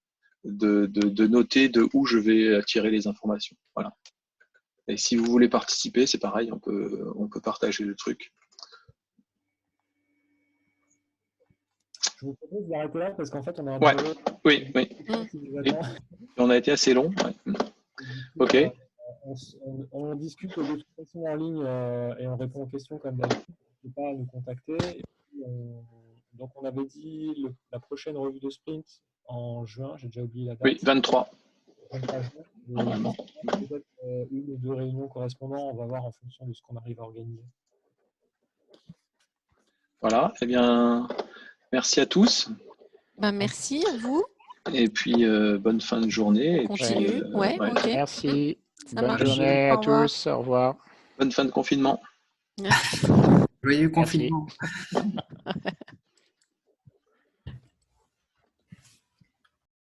Speaker 1: noter de où je vais tirer les informations. Voilà. Et si vous voulez participer, c'est pareil, on peut partager le truc.
Speaker 4: Je vous propose d'arrêter là parce qu'en fait, on a un
Speaker 1: Ouais,
Speaker 4: peu...
Speaker 1: oui. Et on a été assez long. Ouais. Ok.
Speaker 4: On discute de toute façon en ligne et on répond aux questions comme d'habitude. N'hésitez pas à nous contacter. Et puis, donc, on avait dit la prochaine revue de sprint en juin. J'ai déjà oublié la date.
Speaker 1: Oui, 23.
Speaker 4: 23 juin.
Speaker 1: Normalement.
Speaker 4: Peut-être une ou deux réunions correspondantes. On va voir en fonction de ce qu'on arrive à organiser.
Speaker 1: Voilà. Eh bien, merci à tous.
Speaker 5: Ben, merci à vous.
Speaker 1: Et puis, bonne fin de journée.
Speaker 5: On continue. Ouais, ok.
Speaker 7: Merci.
Speaker 5: Ça
Speaker 7: Bonne
Speaker 5: marche.
Speaker 7: journée à
Speaker 5: Au revoir.
Speaker 7: tous. Au revoir.
Speaker 1: Bonne fin de confinement.
Speaker 5: Merci.
Speaker 3: Joyeux
Speaker 7: Merci.
Speaker 3: confinement.